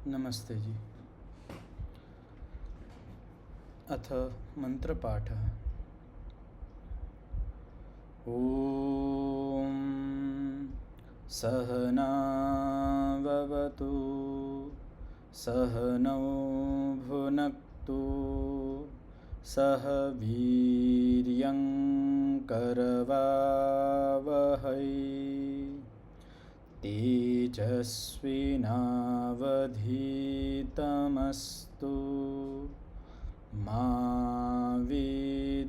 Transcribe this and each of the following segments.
नमस्ते जी। अथ मंत्रपाठः। ॐ सहनाववतु सहनौ भुनक्तु सह वीर्यं करवावहै तेजस्विनावधीतमस्तु मा विद्विषावहै।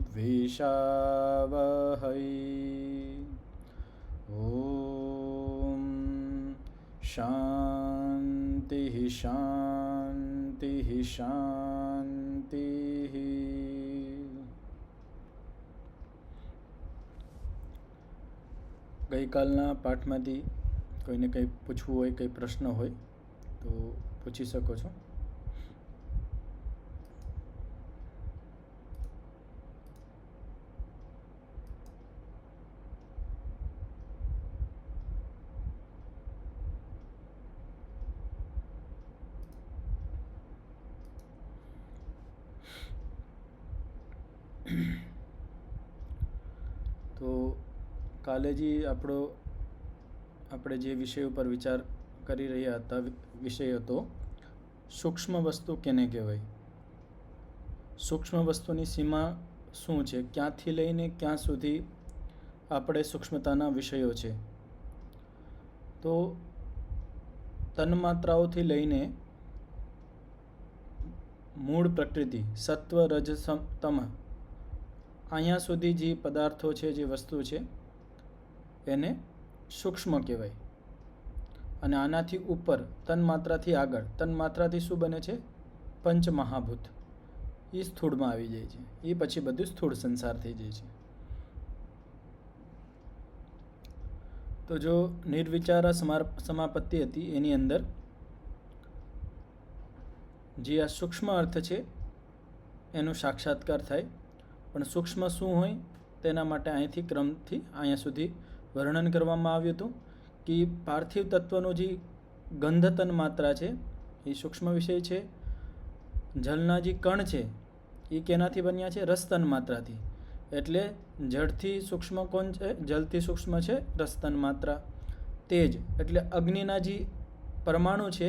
ॐ शान्तिः शान्तिः शान्तिः। ગઈકાલના પાઠમાંથી કોઈને કંઈ પૂછવું હોય, કંઈ પ્રશ્ન હોય તો પૂછી શકો છો. તો કાલેજી આપણે જે વિષય ઉપર વિચાર કરી રહ્યા હતા વિષય હતો સૂક્ષ્મ વસ્તુ કેને કહેવાય. સૂક્ષ્મ વસ્તુની સીમા શું છે, ક્યાંથી લઈને ક્યાં સુધી આપણે સૂક્ષ્મતાના વિષયો છે. તો તન્માત્રાઓથી લઈને મૂળ પ્રકૃતિ સત્વ રજ તમ અહીંયા સુધી જે પદાર્થો છે, જે વસ્તુ છે એને સૂક્ષ્મ કહેવાય. અને આનાથી ઉપર તન્માત્રાથી આગળ, તન્માત્રાથી શું બને છે, પંચમહાભૂત, એ સ્થૂળમાં આવી જાય છે. એ પછી બધું સ્થૂળ સંસાર થઈ જાય છે. તો જો નિર્વિચારા સમાપત્તિ હતી એની અંદર જે આ સૂક્ષ્મ અર્થ છે એનો સાક્ષાત્કાર થાય. પણ સૂક્ષ્મ શું હોય તેના માટે અહીંથી ક્રમથી અહીંયા સુધી વર્ણન કરવામાં આવ્યું હતું કે પાર્થિવ તત્વનું જે ગંધ તન માત્રા છે એ સૂક્ષ્મ વિષય છે. જલના જે કણ છે એ કેનાથી બન્યા છે, રસતન માત્રાથી. એટલે જળથી સૂક્ષ્મ કોણ છે, જલથી સૂક્ષ્મ છે રસતન માત્રા. તેજ એટલે અગ્નિના જે પરમાણુ છે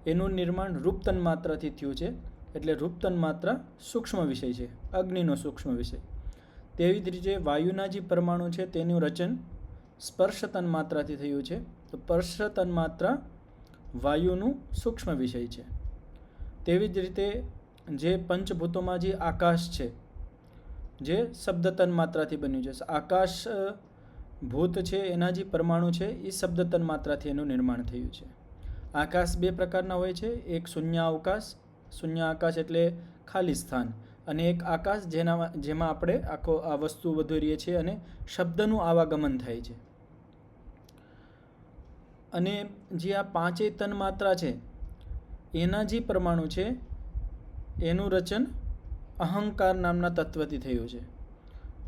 એનું નિર્માણ રૂપતન માત્રાથી થયું છે. એટલે રૂપતન માત્રા સૂક્ષ્મ વિષય છે, અગ્નિનો સૂક્ષ્મ વિષય. તેવી જ રીતે વાયુના જે પરમાણુ છે તેનું રચન સ્પર્શતન માત્રાથી થયું છે. તો સ્પર્શતન માત્રા વાયુનું સૂક્ષ્મ વિષય છે. તેવી જ રીતે જે પંચભૂતોમાં જે આકાશ છે જે શબ્દતન માત્રાથી બન્યું છે. આકાશ ભૂત છે એના જે પરમાણુ છે એ શબ્દતન માત્રાથી એનું નિર્માણ થયું છે. આકાશ બે પ્રકારના હોય છે, એક શૂન્યાવકાશ, શૂન્ય આકાશ એટલે ખાલી સ્થાન, અને એક આકાશ જેમાં આપણે આખો આ વસ્તુ બધું રહીએ છીએ અને શબ્દનું આવાગમન થાય છે. અને જે આ પાંચેય તન માત્રા છે એના જે પરમાણુ છે એનું રચન અહંકાર નામના તત્વથી થયું છે.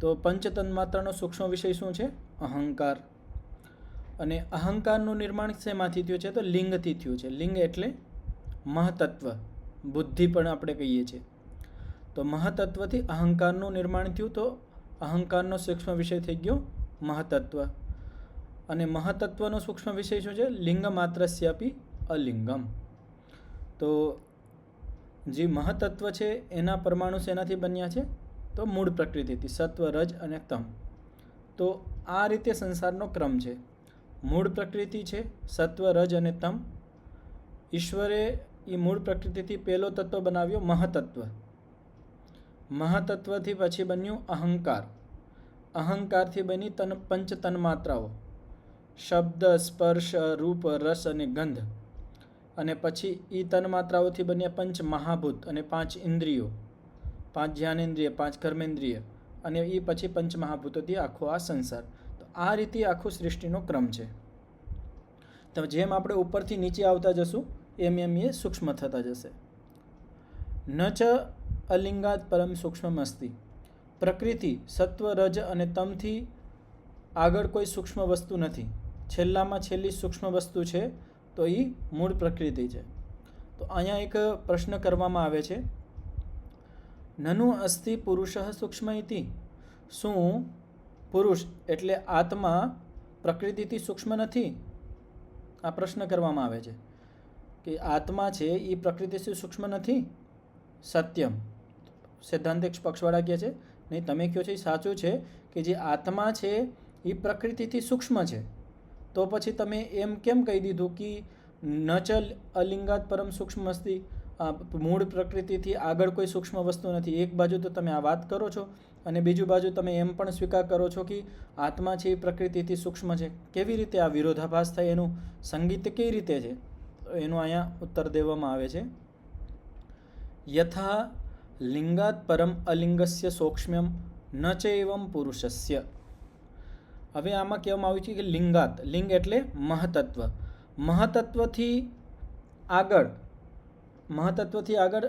તો પંચતન માત્રાનો સૂક્ષ્મ વિષય શું છે, અહંકાર. અને અહંકારનું નિર્માણ શેમાંથી થયું છે, તો લિંગથી થયું છે. લિંગ એટલે મહતત્વ, બુદ્ધિ પણ આપણે કહીએ છીએ. તો મહતત્વથી અહંકારનું નિર્માણ થયું. તો અહંકારનો સૂક્ષ્મ વિષય થઈ ગયો મહતત્વ. અને મહતત્વનો સૂક્ષ્મ વિષય શું છે, લિંગ માત્રસ્યાપી અલિંગમ. તો જે મહતત્વ છે એના પરમાણુ શેનાથી બન્યા છે, તો મૂળ પ્રકૃતિથી, સત્વ રજ અને તમ. તો આ રીતે સંસારનો ક્રમ છે. મૂળ પ્રકૃતિ છે, સત્વ રજ અને તમ. ઈશ્વરે એ મૂળ પ્રકૃતિથી પહેલો તત્વ બનાવ્યો મહતત્વ. મહતત્વથી પછી બન્યું અહંકાર. અહંકારથી બની પંચ તન્માત્રાઓ, શબ્દ, સ્પર્શ, રૂપ, રસ અને ગંધ. અને પછી એ તન્માત્રાઓથી બન્યા પંચ મહાભૂત અને 5 ઇન્દ્રિયો, 5 જ્ઞાનેન્દ્રિય, 5 કર્મેન્દ્રિય, અને એ પછી પંચ મહાભૂતોથી આખો આ સંસાર. તો આ રીતે આખું સૃષ્ટિનો ક્રમ છે. તો જેમ આપણે ઉપરથી નીચે આવતા જશું એમ એ સૂક્ષ્મ થતા જશે. ન ચ અલિંગાત પરમ સૂક્ષ્મ અસ્તિ. પ્રકૃતિ સત્વ રજ અને તમથી આગળ કોઈ સૂક્ષ્મ વસ્તુ નથી. છેલ્લામાં છેલ્લી સૂક્ષ્મ વસ્તુ છે તો એ મૂળ પ્રકૃતિ છે. તો અહીંયા એક પ્રશ્ન કરવામાં આવે છે, નનુ અસ્તિ પુરુષઃ સૂક્ષ્મ ઇતિ, શું પુરુષ એટલે આત્મા પ્રકૃતિથી સૂક્ષ્મ નથી? આ પ્રશ્ન કરવામાં આવે છે કે આત્મા છે એ પ્રકૃતિથી સૂક્ષ્મ નથી. સત્યમ, સૈદ્ધાંતિક પક્ષવાળા કહે છે નહીં, તમે કહો છો એ સાચું છે કે જે આત્મા છે એ પ્રકૃતિથી સૂક્ષ્મ છે. તો પછી તમે એમ કેમ કહી દીધું કે ન ચ અલિંગાત પરમ સૂક્ષ્મ અસ્તિ, મૂળ પ્રકૃતિથી આગળ કોઈ સૂક્ષ્મ વસ્તુ નથી? એક બાજુ તો તમે આ વાત કરો છો અને બીજું બાજુ તમે એમ પણ સ્વીકાર કરો છો કે આત્મા છે એ પ્રકૃતિથી સૂક્ષ્મ છે. કેવી રીતે આ વિરોધાભાસ થાય? એનું સંગીત કેવી રીતે છે? એનું અહીંયા ઉત્તર દેવામાં આવે છે, યથા લિંગાત પરમ અલિંગસ્ય સૌક્ષ્મ્યમ ન ચ એવમ પુરુષસ્ય. હવે આમાં કહેવામાં આવ્યું છે કે લિંગાત, લિંગ એટલે મહતત્વ, મહતત્વથી આગળ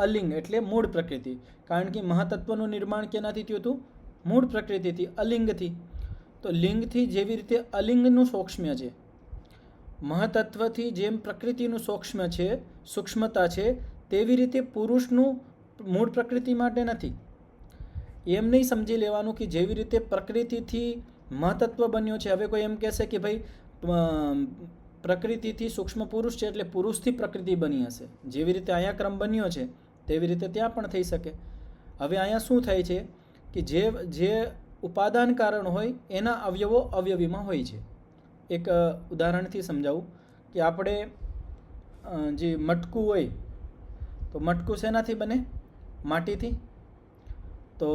અલિંગ એટલે મૂળ પ્રકૃતિ. કારણ કે મહતત્વનું નિર્માણ કેનાથી થયું હતું? મૂળ પ્રકૃતિથી, અલિંગથી. તો લિંગથી જેવી રીતે અલિંગનું સૌક્ષ્મ્ય છે, મહતત્વથી જેમ પ્રકૃતિનું સૂક્ષ્મતા છે, તેવી રીતે પુરુષનું મૂળ પ્રકૃતિ માટે નથી. એમ નહીં સમજી લેવાનું કે જેવી રીતે પ્રકૃતિથી મહતત્વ બન્યો છે, હવે કોઈ એમ કહેશે કે ભાઈ પ્રકૃતિથી સૂક્ષ્મ પુરુષ છે એટલે પુરુષથી પ્રકૃતિ બની હશે. જેવી રીતે અહીંયા ક્રમ બન્યો છે તેવી રીતે ત્યાં પણ થઈ શકે. હવે અહીંયા શું થાય છે કે જે ઉપાદાન કારણ હોય એના અવયવો અવયવીમાં હોય છે. એક ઉદાહરણથી સમજાવું કે આપણે જે મટકું હોય તો મટકું શેનાથી બને? માટીથી. તો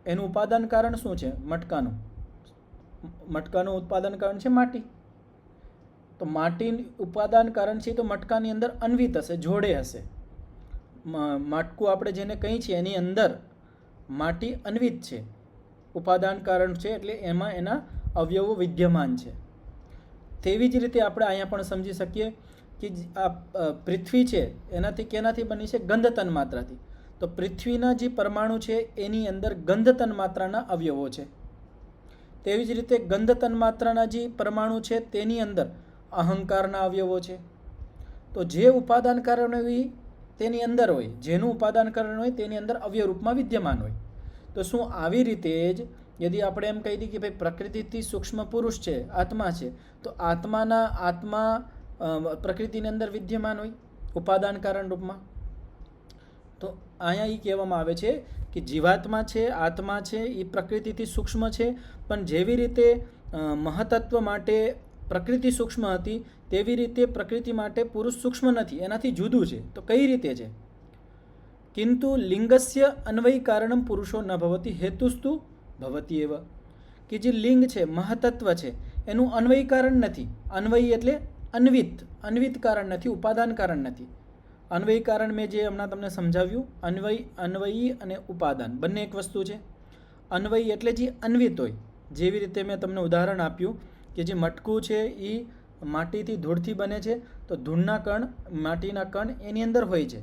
એનું ઉપાદાન કારણ શું છે? મટકાનું ઉત્પાદન કારણ છે માટી. તો માટી ઉપાદાન કારણ છે તો મટકાની અંદર અન્વિત હશે, જોડે હશે. માટકું આપણે જેને કહીએ છીએ એની અંદર માટી અન્વિત છે, ઉપાદાન કારણ છે એટલે એમાં એના અવયવો વિદ્યમાન છે. તેવી જ રીતે આપણે અહીંયા પણ સમજી શકીએ કે આ પૃથ્વી છે એનાથી કેનાથી બની છે? ગંધ તન્માત્રાથી. તો પૃથ્વીના જે પરમાણુ છે એની અંદર ગંધ તન્માત્રાના અવયવો છે. તેવી જ રીતે ગંધ તન્માત્રાના જે પરમાણુ છે તેની અંદર અહંકારના અવયવો છે. તો જે ઉપાદાન કારણ હોય તેની અંદર હોય, જેનું ઉપાદાન કારણ હોય તેની અંદર અવયવ રૂપમાં વિદ્યમાન હોય. તો શું આવી રીતે જ યદિ આપણે એમ કહી દઈએ કે ભાઈ પ્રકૃતિથી સૂક્ષ્મ પુરુષ છે, આત્મા છે, તો આત્મા પ્રકૃતિની અંદર વિદ્યમાન હોય ઉપાદાન કારણ રૂપમાં? તો અહીંયા એ કહેવામાં આવે છે કે જીવાત્મા છે, આત્મા છે એ પ્રકૃતિથી સૂક્ષ્મ છે, પણ જેવી રીતે મહતત્વ માટે પ્રકૃતિ સૂક્ષ્મ હતી તેવી રીતે પ્રકૃતિ માટે પુરુષ સૂક્ષ્મ નથી, એનાથી જુદું છે. તો કઈ રીતે છે? કિંતુ લિંગસ્ય અન્વયી કારણમ પુરુષો ન ભવતી હેતુસ્તુ ભવતી એવ. કે જે લિંગ છે, મહતત્વ છે, એનું અન્વયી કારણ નથી. અન્વયી એટલે અન્વિત કારણ નથી, ઉપાદાન કારણ નથી. અન્વયી કારણ મેં જે હમણાં તમને સમજાવ્યું, અન્વયી અને ઉપાદાન બંને એક વસ્તુ છે. અન્વયી એટલે જે અન્વિત હોય, જેવી રીતે મેં તમને ઉદાહરણ આપ્યું કે જે મટકું છે એ માટીથી ધૂળથી બને છે, તો ધૂળના કણ, માટીના કણ એની અંદર હોય છે.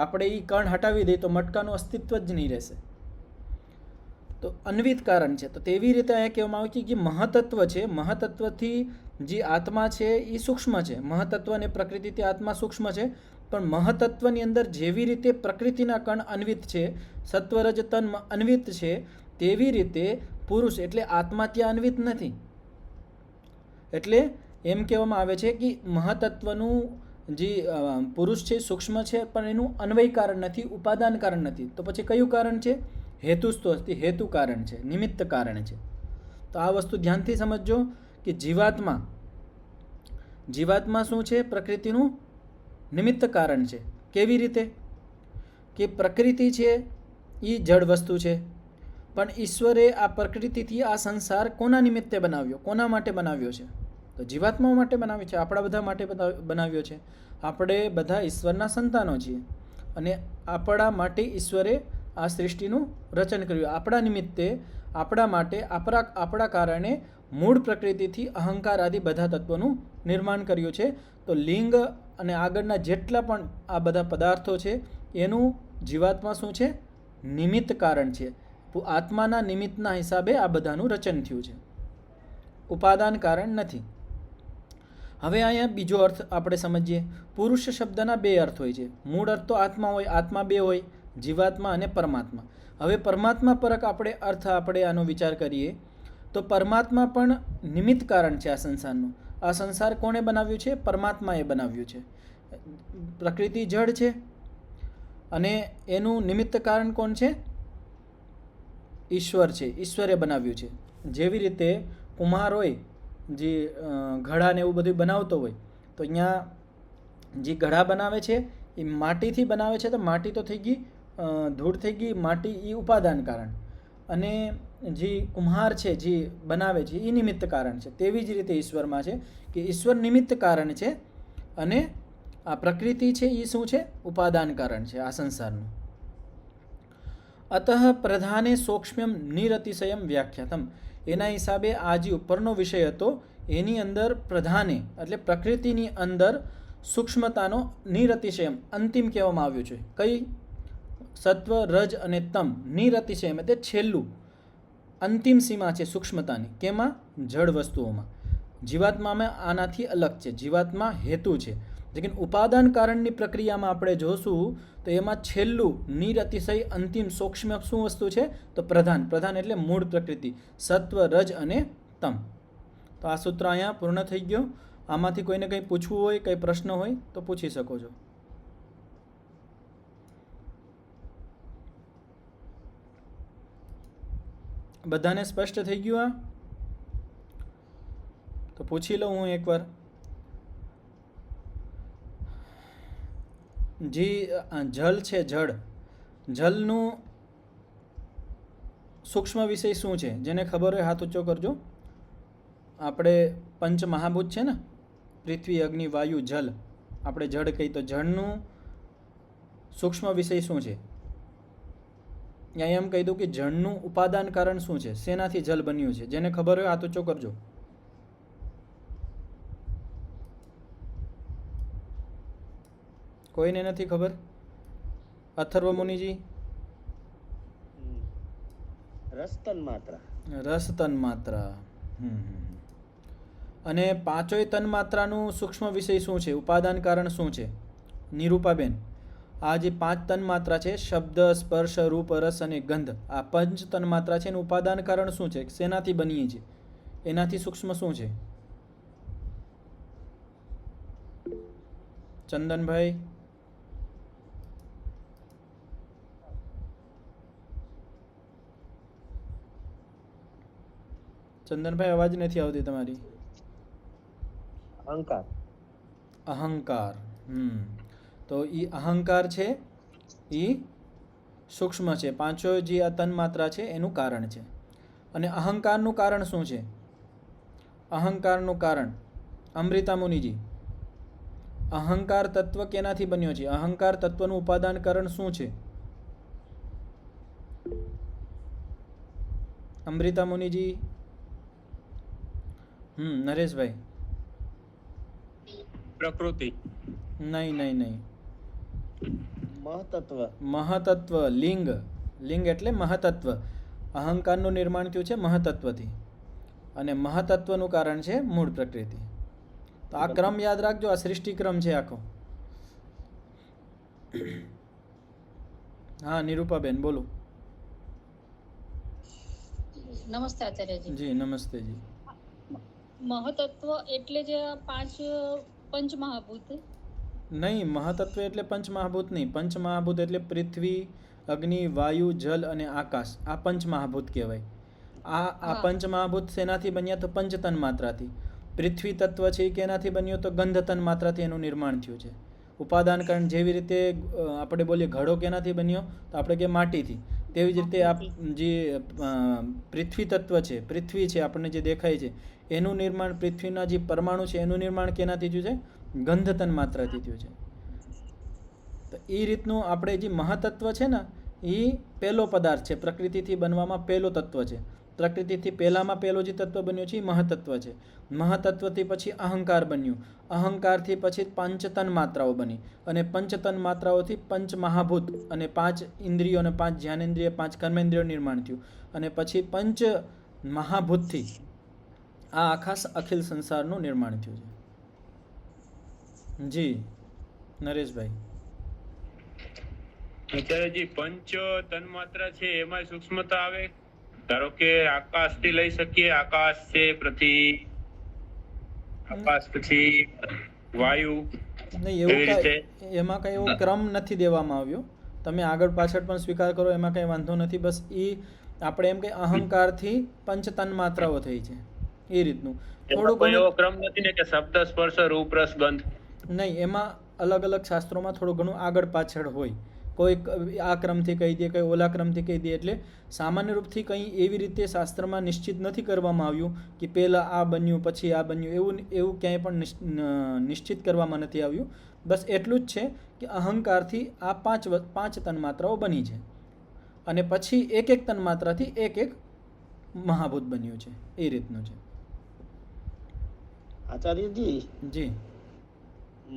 આપણે એ કણ હટાવી દઈએ તો મટકાનું અસ્તિત્વ જ નહીં રહેશે. તો અન્વિત કારણ છે. તો તેવી રીતે અહીંયા કહેવામાં આવે કે મહતત્વ છે, મહતત્વથી જે આત્મા છે એ સૂક્ષ્મ છે. મહતત્વ અને પ્રકૃતિથી આત્મા સૂક્ષ્મ છે, પણ મહતત્વની અંદર જેવી રીતે પ્રકૃતિના કણ અન્વિત છે, સત્વરજ તન અન્વિત છે, તેવી રીતે પુરુષ એટલે આત્મા ત્યાં અન્વિત નથી. એટલે એમ કહેવામાં આવે છે કે મહતત્વનું જે પુરુષ છે સૂક્ષ્મ છે, પણ એનું અન્વય કારણ નથી, ઉપાદાન કારણ નથી. તો પછી કયું કારણ છે? હેતુસ્તો અસ્તિ, હેતુ કારણ છે, નિમિત્ત કારણ છે. તો આ વસ્તુ ધ્યાનથી સમજજો કે જીવાત્મા શું છે? પ્રકૃતિનું નિમિત્ત કારણ છે. કેવી રીતે? કે પ્રકૃતિ છે એ જડ વસ્તુ છે, પણ ઈશ્વરે આ પ્રકૃતિથી આ સંસાર કોના નિમિત્તે બનાવ્યો? કોના માટે બનાવ્યો છે? તો જીવાત્માઓ માટે બનાવ્યો છે, આપણા બધા માટે બનાવ્યો છે. આપણે બધા ઈશ્વરના સંતાનો છીએ અને આપણા માટે ઈશ્વરે આ સૃષ્ટિનું રચન કર્યું. આપણા નિમિત્તે, આપણા માટે, આપણા કારણે મૂળ પ્રકૃતિથી અહંકાર આદિ બધા તત્વોનું નિર્માણ કર્યું છે. તો લિંગ અને આગળના જેટલા પણ આ બધા પદાર્થો છે એનું જીવાત્મા શું છે? નિમિત્ત કારણ છે. આત્માના નિમિત્તના હિસાબે આ બધાનું રચન થયું છે, ઉપાદાન કારણ નથી. હવે અહીંયા બીજો અર્થ આપણે સમજીએ. પુરુષ શબ્દના બે અર્થ હોય છે. મૂળ અર્થ તો આત્મા હોય, આત્મા બે હોય, જીવાત્મા અને પરમાત્મા. હવે પરમાત્મા પરક આપણે આનો વિચાર કરીએ તો પરમાત્મા પણ નિમિત્ત કારણ છે આ સંસારનું. આ સંસાર કોણે બનાવ્યું છે? પરમાત્માએ બનાવ્યું છે. પ્રકૃતિ જડ છે અને એનું નિમિત્ત કારણ કોણ છે? ઈશ્વર છે. ઈશ્વરે બનાવ્યું છે. જેવી રીતે કુમ્હાર હોય જે ઘડા ને એવું બધું બનાવતો હોય તો અહીંયા જે ઘડા બનાવે છે એ માટીથી બનાવે છે, તો માટી તો થઈ ગઈ ધૂળ થઈ ગઈ, માટી એ ઉપાદાન કારણ, અને જે કુમ્હાર છે જે બનાવે છે એ નિમિત્ત કારણ છે. તેવી જ રીતે ઈશ્વરમાં છે કે ઈશ્વર નિમિત્ત કારણ છે અને આ પ્રકૃતિ છે એ શું છે? ઉપાદાન કારણ છે આ સંસારનું. અતઃ પ્રધાને સૌક્ષ્મ્યમ નિરતિશયમ વ્યાખ્યાતમ. એના હિસાબે આ જે ઉપરનો વિષય હતો એની અંદર પ્રધાને એટલે પ્રકૃતિની અંદર સૂક્ષ્મતાનો નિરતિશયમ અંતિમ કહેવામાં આવ્યું છે. કઈ? સત્વ, રજ અને તમ. નિરતિશયમ એટલે છેલ્લું, અંતિમ સીમા છે સૂક્ષ્મતાની. કેમાં? જડ વસ્તુઓમાં. જીવાત્મામાં આનાથી અલગ છે. જીવાત્મા હેતુ છે. લેકિન ઉપાદાન કારણની પ્રક્રિયામાં આપણે જોશું તો એમાં છેલ્લું નિરતિશય અંતિમ સૂક્ષ્મ શું વસ્તુ છે? તો પ્રધાન. પ્રધાન એટલે મૂળ પ્રકૃતિ, સત્વ, રજ અને તમ. તો આ સૂત્ર અહીંયા પૂર્ણ થઈ ગયો. આમાંથી કોઈને કંઈ પૂછવું હોય, કંઈ પ્રશ્ન હોય તો પૂછી શકો છો. બધાને સ્પષ્ટ થઈ ગયું? આ તો પૂછી લઉં હું એકવાર. જે જલ છે, જલનું સૂક્ષ્મ વિષય શું છે? જેને ખબર હોય હાથ ઊંચો કરજો. આપણે પંચ મહાભૂત છે ને, પૃથ્વી, અગ્નિ, વાયુ, જલ. આપણે જળ કહીએ તો જળનું સૂક્ષ્મ વિષય શું છે? અહીંયા એમ કહી દઉં કે જળનું ઉપાદાન કારણ શું છે? શેનાથી જલ બન્યું છે? જેને ખબર હોય હાથ ઊંચો કરજો. કોઈને નથી ખબર? અથર્વ મુનિજી? રસતન માત્રા. રસતન માત્રા. અને પાંચોય તન માત્રાનું સૂક્ષ્મ વિષય શું છે? ઉપાદાન કારણ શું છે? નિરૂપાબેન, આ જે 5 તન માત્રા છે, શબ્દ, સ્પર્શ, રૂપ, રસ અને ગંધ, આ 5 તન માત્રા છે એનું ઉપાદાન કારણ શું છે? શેનાથી બનીએ છે? એનાથી સૂક્ષ્મ શું છે? ચંદનભાઈ? ચંદનભાઈ અવાજ નથી આવતી તમારી. અહંકાર. અહંકાર. તો એ અહંકાર છે એ સૂક્ષ્મ છે. પાંચો જે આ તન માત્રા છે એનું કારણ છે. અને અહંકારનું કારણ શું છે? અહંકારનું કારણ અમૃતા મુનિજી, અહંકાર તત્વ કેનાથી બન્યો છે? અહંકાર તત્વનું ઉપાદાન કારણ શું છે? અમૃતા મુનિજી? નરેશભાઈ? પ્રકૃતિ. નહીં. મહતત્વ. મહતત્વ. લિંગ. લિંગ એટલે મહતત્વ. અહંકારનું નિર્માણ થયું છે મહતત્વથી, અને મહતત્વનું કારણ છે મૂળ પ્રકૃતિ. તો આ ક્રમ યાદ રાખજો. આ સૃષ્ટિ ક્રમ છે આખો. હા, નિરૂપાબેન બોલો. નમસ્તે આચાર્યજી. જી નમસ્તે જી. મહતત્વ એટલે જે 5 પંચમહાભૂત? નહીં, મહતત્વ એટલે પંચમહાભૂત નહીં. પંચમહાભૂત એટલે પૃથ્વી, અગ્નિ, વાયુ, જલ અને આકાશ. આ પંચમહાભૂત કહેવાય. આ પંચમહાભૂત શેનાથી બન્યા? તો પંચતન માત્રાથી. પૃથ્વી તત્વ છે એ કેનાથી બન્યો? તો ગંધ તન માત્રાથી એનું નિર્માણ થયું છે. ઉપાદાન કારણ જેવી રીતે આપણે બોલીએ ઘડો કેનાથી બન્યો? તો આપણે કે માટીથી. તેવી જ રીતે આ જે પૃથ્વી તત્વ છે, પૃથ્વી છે આપણને જે દેખાય છે, એનું નિર્માણ, પૃથ્વીના જે પરમાણુ છે એનું નિર્માણ કેનાથી થયું છે? ગંધ તન માત્રાથી થયું છે. તો એ રીતનું આપણે જે મહાતત્વ છે ને એ પહેલો પદાર્થ છે, પ્રકૃતિથી બનવામાં પહેલો તત્વ છે. પ્રકૃતિથી પહેલામાં પહેલો જે તત્વ બન્યો છે એ મહતત્વ છે. મહતત્વથી પછી અહંકાર બન્યું. અહંકારથી પછી પંચતન માત્રાઓ બની, અને પંચતન માત્રાઓથી પંચ મહાભૂત અને 5 ઇન્દ્રિયો અને 5 જ્ઞાનેન્દ્રિય, 5 કર્મેન્દ્રિયો નિર્માણ થયું, અને પછી પંચ મહાભૂતથી આ આખા અખિલ સંસારનું નિર્માણ થયું છે. જી નરેશભાઈ. આચાર્યજી, પંચ તન્માત્રા છે એમાં સૂક્ષ્મતા આવે. ધારો કે આકાશથી લઈ શકીએ, આકાશ છે, પૃથ્વી, આકાશ પછી વાયુ, નહીં એવી એવું રીતે કાંઈ એમાં કંઈ એવો ક્રમ નથી દેવામાં આવ્યો. તમે આગળ પાછળ પણ સ્વીકાર કરો એમાં કંઈ વાંધો નથી. બસ એ આપણે એમ કે અહંકારથી પંચ તન્માત્રાઓ થઈ છે એ રીતનું એમાં થોડું કોઈ એવો ઘણું. ક્રમ નથી ને કે શબ્દ, સ્પર્શ, રૂપ, રસ, ગંધ? નહીં, એમાં અલગ અલગ શાસ્ત્રોમાં થોડું ઘણું આગળ પાછળ હોય. કોઈ આ ક્રમથી કહી દે, કોઈ ઓલા ક્રમથી કહી દે. એટલે સામાન્ય રૂપથી કંઈ એવી રીતે શાસ્ત્રમાં નિશ્ચિત નથી કરવામાં આવ્યું કે પહેલાં આ બન્યું પછી આ બન્યું, એવું ક્યાંય પણ નિશ્ચિત કરવામાં નથી આવ્યું. બસ એટલું જ છે કે અહંકારથી આ પાંચ તન્માત્રાઓ બની છે અને પછી એક એક તન્માત્રાથી એક એક મહાભૂત બન્યું છે, એ રીતનું છે. આચાર્યજી, જી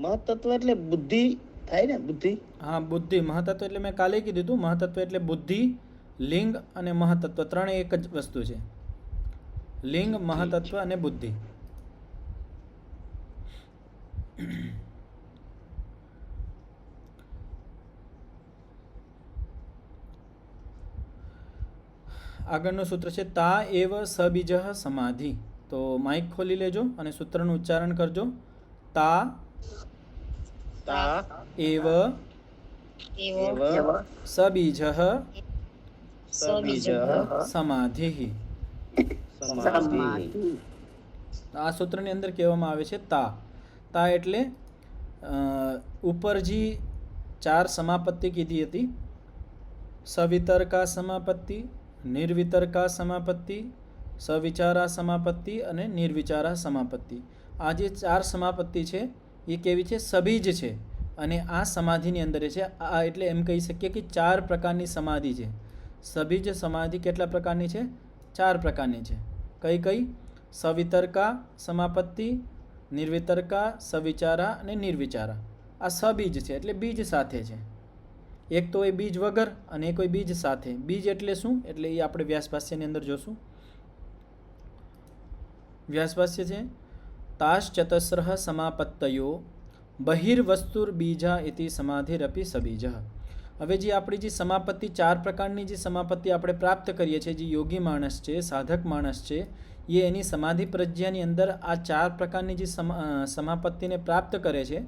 મહત્તત્વ એટલે બુદ્ધિ થાય ને? બુદ્ધિ. હા, બુદ્ધિ. મહતત્વ એટલે મેં કાલે કીધું હતું, મહતત્વ એટલે બુદ્ધિ, લિંગ અને મહતત્વ ત્રણેય એક જ વસ્તુ છે. લિંગ, મહતત્વ અને બુદ્ધિ. આગળનું સૂત્ર છે તા એવ સબીજ સમાધિ. તો માઇક ખોલી લેજો અને સૂત્રનું ઉચ્ચારણ કરજો. તા તા એવ એવ સબીજ સબીજ સમાધિ. સમાધિ. આ સૂત્રની અંદર કહેવામાં આવે છે તા. તા એટલે ઉપર જે 4 સમાપત્તિ કીધી હતી, સવિતર્કા સમાપત્તિ, નિર્વિતર્કા સમાપત્તિ, સવિચારા સમાપત્તિ અને નિર્વિચારા સમાપત્તિ. આ જે 4 સમાપત્તિ છે એ કેવી છે? સબીજ છે. અને આ સમાધિની અંદર છે. આ એટલે એમ કહી શકીએ કે 4 પ્રકારની સમાધિ છે. સબીજ સમાધિ કેટલા પ્રકારની છે? 4 પ્રકારની છે. કઈ કઈ? સવિતર્કા સમાપત્તિ, નિર્વિતર્કા, સવિચારા અને નિર્વિચારા. આ સબીજ છે એટલે બીજ સાથે છે. એક તો એ બીજ વગર અને એક હોય બીજ સાથે. બીજ એટલે શું? એટલે એ આપણે વ્યાસભાષ્યની અંદર જોશું. વ્યાસભાષ્ય છે તાશ્ચતસ્રઃ સમાપત્તયો બહિર્વસ્તુર બીજા ઇતિ સમાધિરપી સબીજ. હવે જે આપણી જે સમાપત્તિ 4 પ્રકારની જે સમાપત્તિ આપણે પ્રાપ્ત કરીએ છીએ, જે યોગી માણસ છે, સાધક માણસ છે, એ એની સમાધિ પ્રજ્ઞાની અંદર આ 4 પ્રકારની જે સમાપત્તિને પ્રાપ્ત કરે છે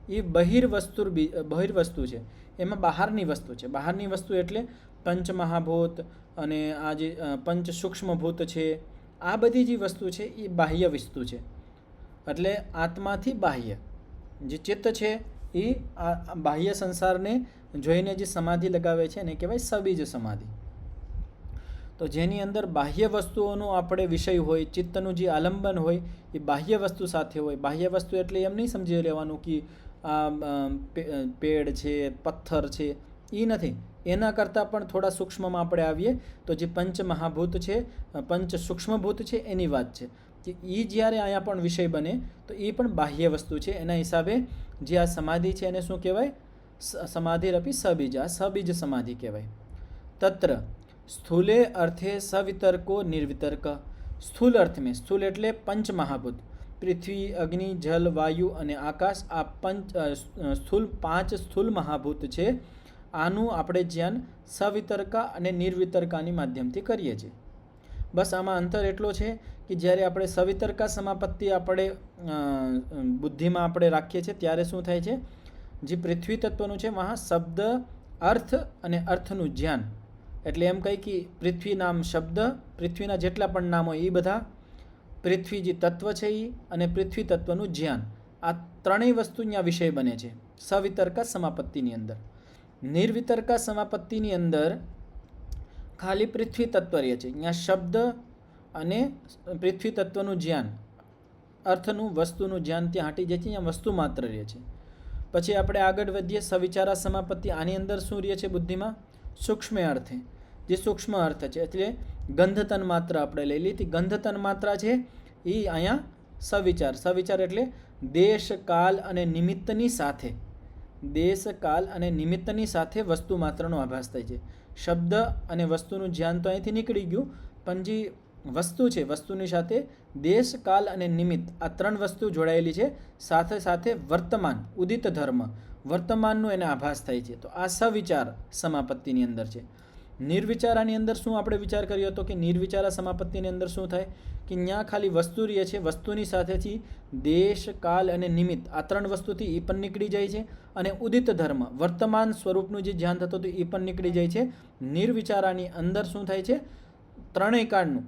એ બહિર્વસ્તુ છે. એમાં બહારની વસ્તુ છે. બહારની વસ્તુ એટલે પંચમહાભૂત અને આ જે પંચ સૂક્ષ્મભૂત છે, આ બધી જે વસ્તુ છે એ બાહ્ય વસ્તુ છે. એટલે આત્માથી બાહ્ય જે ચિત્ત છે એ આ બાહ્ય સંસારને જોઈને જે સમાધિ લગાવે છે એને કહેવાય સબીજ સમાધિ. તો જેની અંદર બાહ્ય વસ્તુઓનો આપણે વિષય હોય, ચિત્તનું જે આલંબન હોય એ બાહ્ય વસ્તુ સાથે હોય. બાહ્ય વસ્તુ એટલે એમ નહીં સમજી લેવાનું કે આ પેડ છે, પથ્થર છે, એ નથી. એના કરતાં પણ થોડા સૂક્ષ્મમાં આપણે આવીએ તો જે પંચ મહાભૂત છે, પંચ સૂક્ષ્મભૂત છે, એની વાત છે કે એ જ્યારે અહીંયા પણ વિષય બને તો એ પણ બાહ્ય વસ્તુ છે. એના હિસાબે જે આ સમાધિ છે એને શું કહેવાય? સમાધિરપી સબીજ. આ સબીજ સમાધિ કહેવાય. તત્ર સ્થૂલે અર્થે સવિતર્કો નિર્વિતર્ક. સ્થૂલ અર્થ में, સ્થૂલ એટલે પંચ મહાભૂત, પૃથ્વી, અગ્નિ, જલ, વાયુ અને આકાશ. આ સ્થૂલ 5 સ્થૂલ મહાભૂત છે. આનું આપણે જ્ઞાન સવિતર્કા અને નિર્વિતર્કાની માધ્યમથી કરીએ છીએ. બસ આમાં અંતર એટલો છે કે જ્યારે આપણે સવિતર્કા સમાપત્તિ આપણે બુદ્ધિમાં આપણે રાખીએ છીએ ત્યારે શું થાય છે? જે પૃથ્વી તત્વનું છે વહાં શબ્દ, અર્થ અને અર્થનું જ્ઞાન. એટલે એમ કહી કે પૃથ્વી નામ શબ્દ, પૃથ્વીના જેટલા પણ નામ હોય એ બધા, પૃથ્વી જે તત્વ છે એ અને પૃથ્વી તત્વનું જ્ઞાન, આ ત્રણેય વસ્તુ અહીંયા વિષય બને છે સવિતર્કા સમાપત્તિની અંદર. નિર્વિતર્કા સમાપત્તિની અંદર ખાલી પૃથ્વી તત્વ રહે છે. અહીંયા શબ્દ અને પૃથ્વી તત્વનું જ્ઞાન, અર્થનું, વસ્તુનું જ્ઞાન ત્યાં હટી જાય છે. અહીંયા વસ્તુ માત્ર રહે છે. પછી આપણે આગળ વધીએ. સવિચારા સમાપત્તિ. આની અંદર શું રહે છે બુદ્ધિમાં? સૂક્ષ્મ અર્થે, જે સૂક્ષ્મ અર્થ છે એટલે ગંધ તન માત્રા આપણે લઈ લીધી. ગંધ તન માત્રા છે એ અહીંયા સવિચાર. સવિચાર એટલે દેશ, કાલ અને નિમિત્તની સાથે, દેશ, કાલ અને નિમિત્તની સાથે વસ્તુ માત્રનો આભાસ થાય છે. શબ્દ અને વસ્તુનું જ્ઞાન તો અહીંથી નીકળી ગયું, પણ જે વસ્તુ છે, વસ્તુની સાથે દેશ, કાલ અને નિમિત્ત આ ત્રણ વસ્તુ જોડાયેલી છે. સાથે સાથે વર્તમાન, ઉદિત ધર્મ, વર્તમાનનો એને આભાસ થાય છે. તો આ સવિચાર સમાપત્તિની અંદર છે. નિર્વિચારાની અંદર શું આપણે વિચાર કર્યો હતો કે નિર્વિચારા સમાપત્તિની અંદર શું થાય કે ત્યાં ખાલી વસ્તુ રહે છે, વસ્તુની સાથેથી દેશ, કાલ અને નિમિત્ત આ ત્રણ વસ્તુથી એ પણ નીકળી જાય છે. અને ઉદિત ધર્મ, વર્તમાન સ્વરૂપનું જે ધ્યાન થતું હતું એ પણ નીકળી જાય છે. નિર્વિચારાની અંદર શું થાય છે, ત્રણેય કાળનું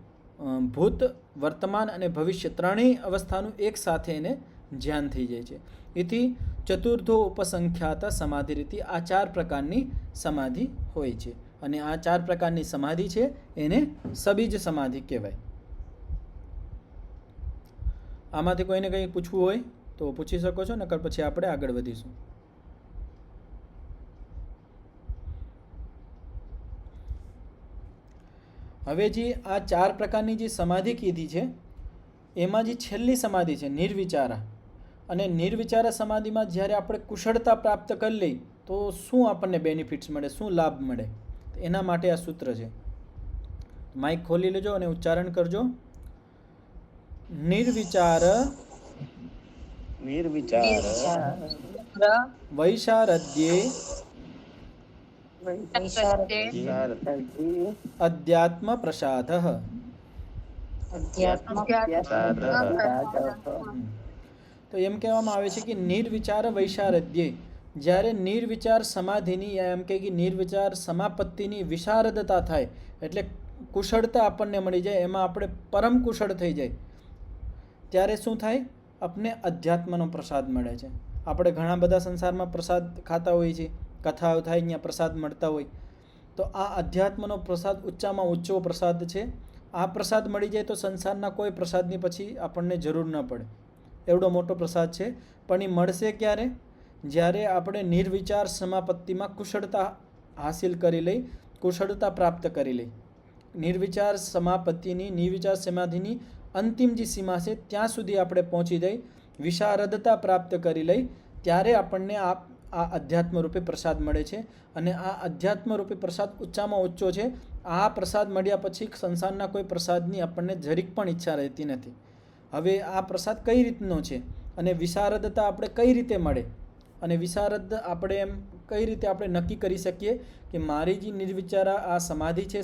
ભૂત, વર્તમાન અને ભવિષ્ય ત્રણેય અવસ્થાનું એક સાથે એને ધ્યાન થઈ જાય છે. એથી ચતુર્થો ઉપસંખ્યાત સમાધિ રીતિ આ 4 પ્રકારની સમાધિ હોય છે. અને આ 4 પ્રકારની સમાધિ છે એને સબીજ સમાધિ કહેવાય. આમાંથી કોઈને કંઈ પૂછવું હોય તો પૂછી શકો છો, નકર પછી આપણે આગળ વધીશું. હવે જે આ 4 પ્રકારની જે સમાધિ કીધી છે એમાં જે છેલ્લી સમાધિ છે નિર્વિચારા, અને નિર્વિચારા સમાધિમાં જ્યારે આપણે કુશળતા પ્રાપ્ત કરી લઈ તો શું આપણને બેનિફિટ્સ મળે, શું લાભ મળે, એના માટે આ સૂત્ર છે. માઇક ખોલી લેજો અને ઉચ્ચારણ કરજો. નિર્વિચાર વૈશારદ્યે અધ્યાત્મ પ્રસાદઃ. તો એમ કહેવામાં આવે છે કે નિર્વિચાર વૈશારદ્યે, જ્યારે નિર્વિચાર સમાધિની એમ કે નિર્વિચાર સમાપત્તિની વિશારદતા થાય એટલે કુશળતા આપણને મળી જાય, એમાં આપણે પરમ કુશળ થઈ જાય, ત્યારે શું થાય, આપણે અધ્યાત્મનો પ્રસાદ મળે છે. આપણે ઘણા બધા સંસારમાં પ્રસાદ ખાતા હોઈએ છીએ, કથાઓ થાય અહીંયા પ્રસાદ મળતા હોય, તો આ અધ્યાત્મનો પ્રસાદ ઊંચામાં ઊંચો પ્રસાદ છે. આ પ્રસાદ મળી જાય તો સંસારના કોઈ પ્રસાદની પછી આપણને જરૂર ન પડે, એવડો મોટો પ્રસાદ છે. પણ એ મળશે ક્યારે, જ્યારે આપણે નિર્વિચાર સમાપત્તિમાં કુશળતા હાસિલ કરી લઈ, કુશળતા પ્રાપ્ત કરી લઈ. નિર્વિચાર સમાપત્તિની, નિર્વિચાર સમાધિની અંતિમ જે સીમા છે ત્યાં સુધી આપણે પહોંચી જઈ, વિશારદતા પ્રાપ્ત કરી લઈ, ત્યારે આપણને આ અધ્યાત્મ રૂપે પ્રસાદ મળે છે. અને આ અધ્યાત્મ રૂપે પ્રસાદ ઊંચામાં ઊંચો છે. આ પ્રસાદ મળ્યા પછી સંસારના કોઈ પ્રસાદની આપણને જરીક પણ ઈચ્છા રહેતી નથી. હવે આ પ્રસાદ કઈ રીતનો છે અને વિશારદતા આપણે કઈ રીતે મળે, અને વિશારદ આપણે એમ કઈ રીતે આપણે નક્કી કરી શકીએ કે મારી જે નિર્વિચારા આ સમાધિ છે,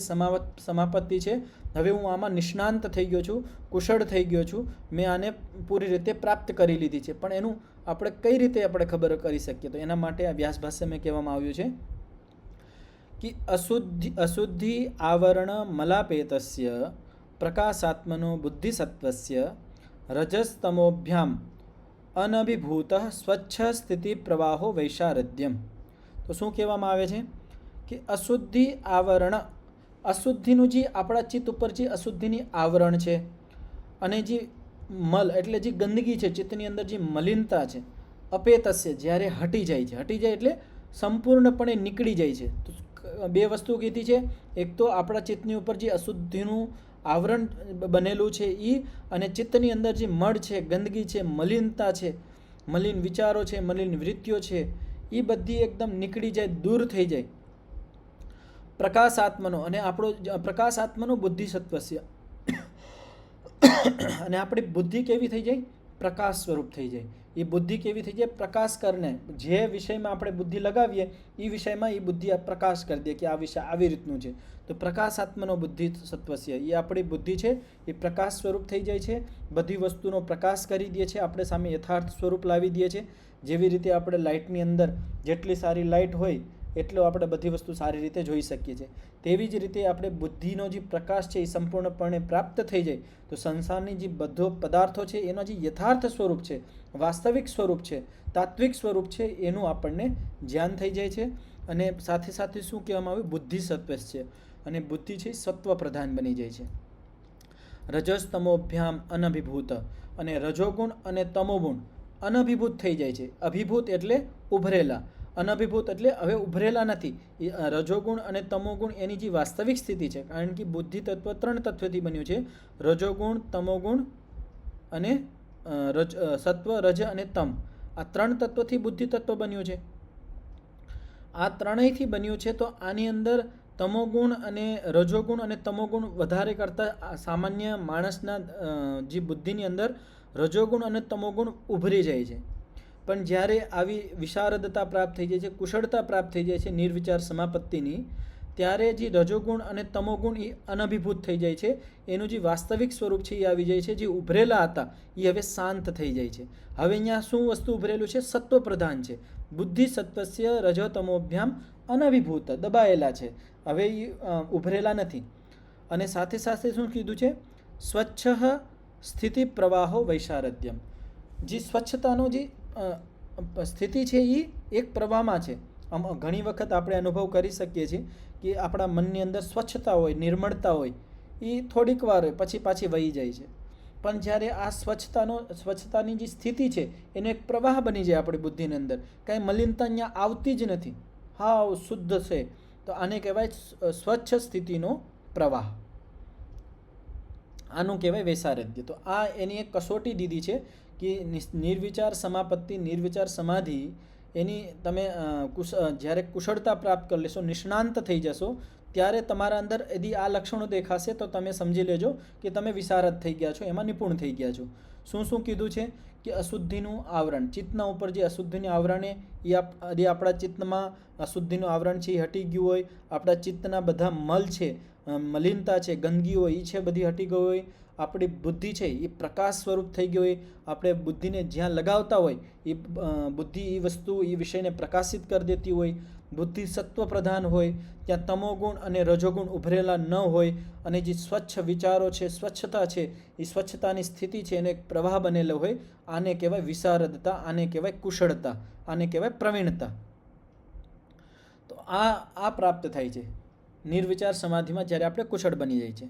સમાપત્તિ છે, હવે હું આમાં નિષ્ણાંત થઈ ગયો છું, કુશળ થઈ ગયો છું, મેં આને પૂરી રીતે પ્રાપ્ત કરી લીધી છે. પણ એનું આપણે કઈ રીતે આપણે ખબર કરી શકીએ, તો એના માટે આ વ્યાસ ભાષ્યમાં કહેવામાં આવ્યું છે કે અશુદ્ધિ આવરણ મલાપેતસ્ય પ્રકાશાત્મનો બુદ્ધિસત્વસ્ય રજસ્તમોભ્યામ અનભિભૂત સ્વચ્છ સ્થિતિ પ્રવાહો વૈશારદ્યમ. તો શું કહેવામાં આવે છે કે અશુદ્ધિ આવરણ, અશુદ્ધિનું જે આપણા ચિત્ત ઉપર જે અશુદ્ધિની આવરણ છે, અને જે મલ એટલે જે ગંદકી છે, ચિત્તની અંદર જે મલિનતા છે, અપેતસ્ય જ્યારે હટી જાય છે, હટી જાય એટલે સંપૂર્ણપણે નીકળી જાય છે. તો 2 વસ્તુ કીધી છે, એક તો આપણા ચિત્તની ઉપર જે અશુદ્ધિનું આવરણ બનેલું છે એ, અને ચિત્તની અંદર જે મળ છે, ગંદકી છે, મલિનતા છે, મલિન વિચારો છે, મલિન વૃત્તિઓ છે, એ બધી એકદમ નીકળી જાય, દૂર થઈ જાય. પ્રકાશાત્મનો, અને આપણો પ્રકાશાત્મનો બુદ્ધિસત્વસ્ય, અને આપણી બુદ્ધિ કેવી થઈ જાય, પ્રકાશ સ્વરૂપ થઈ જાય. એ બુદ્ધિ કેવી થઈ જાય, પ્રકાશ કરને, જે વિષયમાં આપણે બુદ્ધિ લગાવીએ એ વિષયમાં એ બુદ્ધિ પ્રકાશ કરી દે કે આ વિષય આવી રીતનું છે. તો પ્રકાશાત્મનો બુદ્ધિ સત્વસ્ય, એ આપણી બુદ્ધિ છે એ પ્રકાશ સ્વરૂપ થઈ જાય છે, બધી વસ્તુનો પ્રકાશ કરી દે છે, આપણે સામે યથાર્થ સ્વરૂપ લાવી દે છે. જેવી રીતે આપણે લાઇટની અંદર જેટલી સારી લાઇટ હોય એટલો આપણે બધી વસ્તુ સારી રીતે જોઈ શકીએ છીએ, તેવી જ રીતે આપણે બુદ્ધિનો જે પ્રકાશ છે એ સંપૂર્ણપણે પ્રાપ્ત થઈ જાય તો સંસારની જે બધો પદાર્થો છે એનો જે યથાર્થ સ્વરૂપ છે, વાસ્તવિક સ્વરૂપ છે, તાત્વિક સ્વરૂપ છે, એનું આપણને ધ્યાન થઈ જાય છે. અને સાથે સાથે શું કહેવામાં આવ્યું, બુદ્ધિ સત્વ છે, અને બુદ્ધિ છે સત્વ પ્રધાન બની જાય છે. રજસ્તમોભ્યામ અનભિભૂત, અને રજોગુણ અને તમોગુણ અનભિભૂત થઈ જાય છે. અભિભૂત એટલે ઉભરેલા, અનભિભૂત એટલે હવે ઉભરેલા નથી. રજોગુણ અને તમોગુણ એની જે વાસ્તવિક સ્થિતિ છે, કારણ કે બુદ્ધિ તત્વ 3 તત્વથી બન્યું છે, રજોગુણ, તમોગુણ અને સત્વ, રજ અને તમ. આ 3 તત્વથી બુદ્ધિ તત્વ બન્યું છે. આ ત્રણેયથી બન્યું છે. તો આની અંદર તમોગુણ અને રજોગુણ અને તમોગુણ વધારે કરતાં સામાન્ય માણસના જે બુદ્ધિની અંદર રજોગુણ અને તમોગુણ ઉભરી જાય છે. પણ જ્યારે આવી વિશારદતા પ્રાપ્ત થઈ જાય છે, કુશળતા પ્રાપ્ત થઈ જાય છે નિર્વિચાર સમાપત્તિની, ત્યારે જે રજોગુણ અને તમોગુણ એ અનભિભૂત થઈ જાય છે. એનું જે વાસ્તવિક સ્વરૂપ છે એ આવી જાય છે. જે ઉભરેલા હતા એ હવે શાંત થઈ જાય છે. હવે અહીંયા શું વસ્તુ ઉભરેલું છે? સત્વ પ્રધાન છે. બુદ્ધિ સત્વસ્ય રજોતમોભ્યામ અનભિભૂત, દબાયેલા છે, હવે એ ઉભરેલા નથી. અને સાથે સાથે શું કીધું છે? સ્વચ્છ સ્થિતિ પ્રવાહો વૈશારદ્યમ. જે સ્વચ્છતાનો જે સ્થિતિ છે એ એક પ્રવાહમાં છે. ઘણી વખત આપણે અનુભવ કરી શકીએ છીએ કે આપણા મનની અંદર સ્વચ્છતા હોય, નિર્મળતા હોય, એ થોડીક વાર હોય પછી પાછી વહી જાય છે. પણ જ્યારે આ સ્વચ્છતાની જે સ્થિતિ છે એનો એક પ્રવાહ બની જાય આપણી બુદ્ધિની અંદર, કાંઈ મલિનતા અહીંયા આવતી જ નથી, હાવ શુદ્ધ છે, તો આને કહેવાય સ્વચ્છ સ્થિતિનો પ્રવાહ. આનું કહેવાય વૈશારદ્ય. તો આ એની એક કસોટી દીધી છે કે નિર્વિચાર સમાપત્તિ, નિર્વિચાર સમાધિ, એની તમે જ્યારે કુશળતા પ્રાપ્ત કરી લેશો, નિષ્ણાંત થઈ જશો, ત્યારે તમારા અંદર यदि આ લક્ષણો દેખાશે તો તમે સમજી લેજો કે તમે વિશારદ થઈ ગયા છો, એમાં નિપુણ થઈ ગયા છો. શું શું કીધું છે? કે અશુદ્ધિનું આવરણ, ચિત્તના ઉપર જે અશુદ્ધિનું આવરણ એ यदि આપણા ચિત્તમાં અશુદ્ધિનું આવરણ છે એ હટી ગયું હોય, આપણા ચિત્તના બધા મલ છે, મલિનતા છે, ગંદકી હોય, એ છે બધી હટી ગઈ હોય, આપણી બુદ્ધિ છે એ પ્રકાશ સ્વરૂપ થઈ ગઈ હોય, આપણે બુદ્ધિને જ્યાં લગાવતા હોય એ બુદ્ધિ એ વસ્તુ એ વિષયને પ્રકાશિત કરી દેતી હોય, બુદ્ધિ સત્વ પ્રધાન હોય, ત્યાં તમોગુણ અને રજોગુણ ઉભરેલા ન હોય, અને જે સ્વચ્છ વિચારો છે, સ્વચ્છતા છે, એ સ્વચ્છતાની સ્થિતિ છે એને એક પ્રવાહ બનેલો હોય. આને કહેવાય વિશારદતા, આને કહેવાય કુશળતા, આને કહેવાય પ્રવીણતા. તો આ પ્રાપ્ત થાય છે નિર્વિચાર સમાધિમાં જ્યારે આપણે કુશળ બની જાય છે.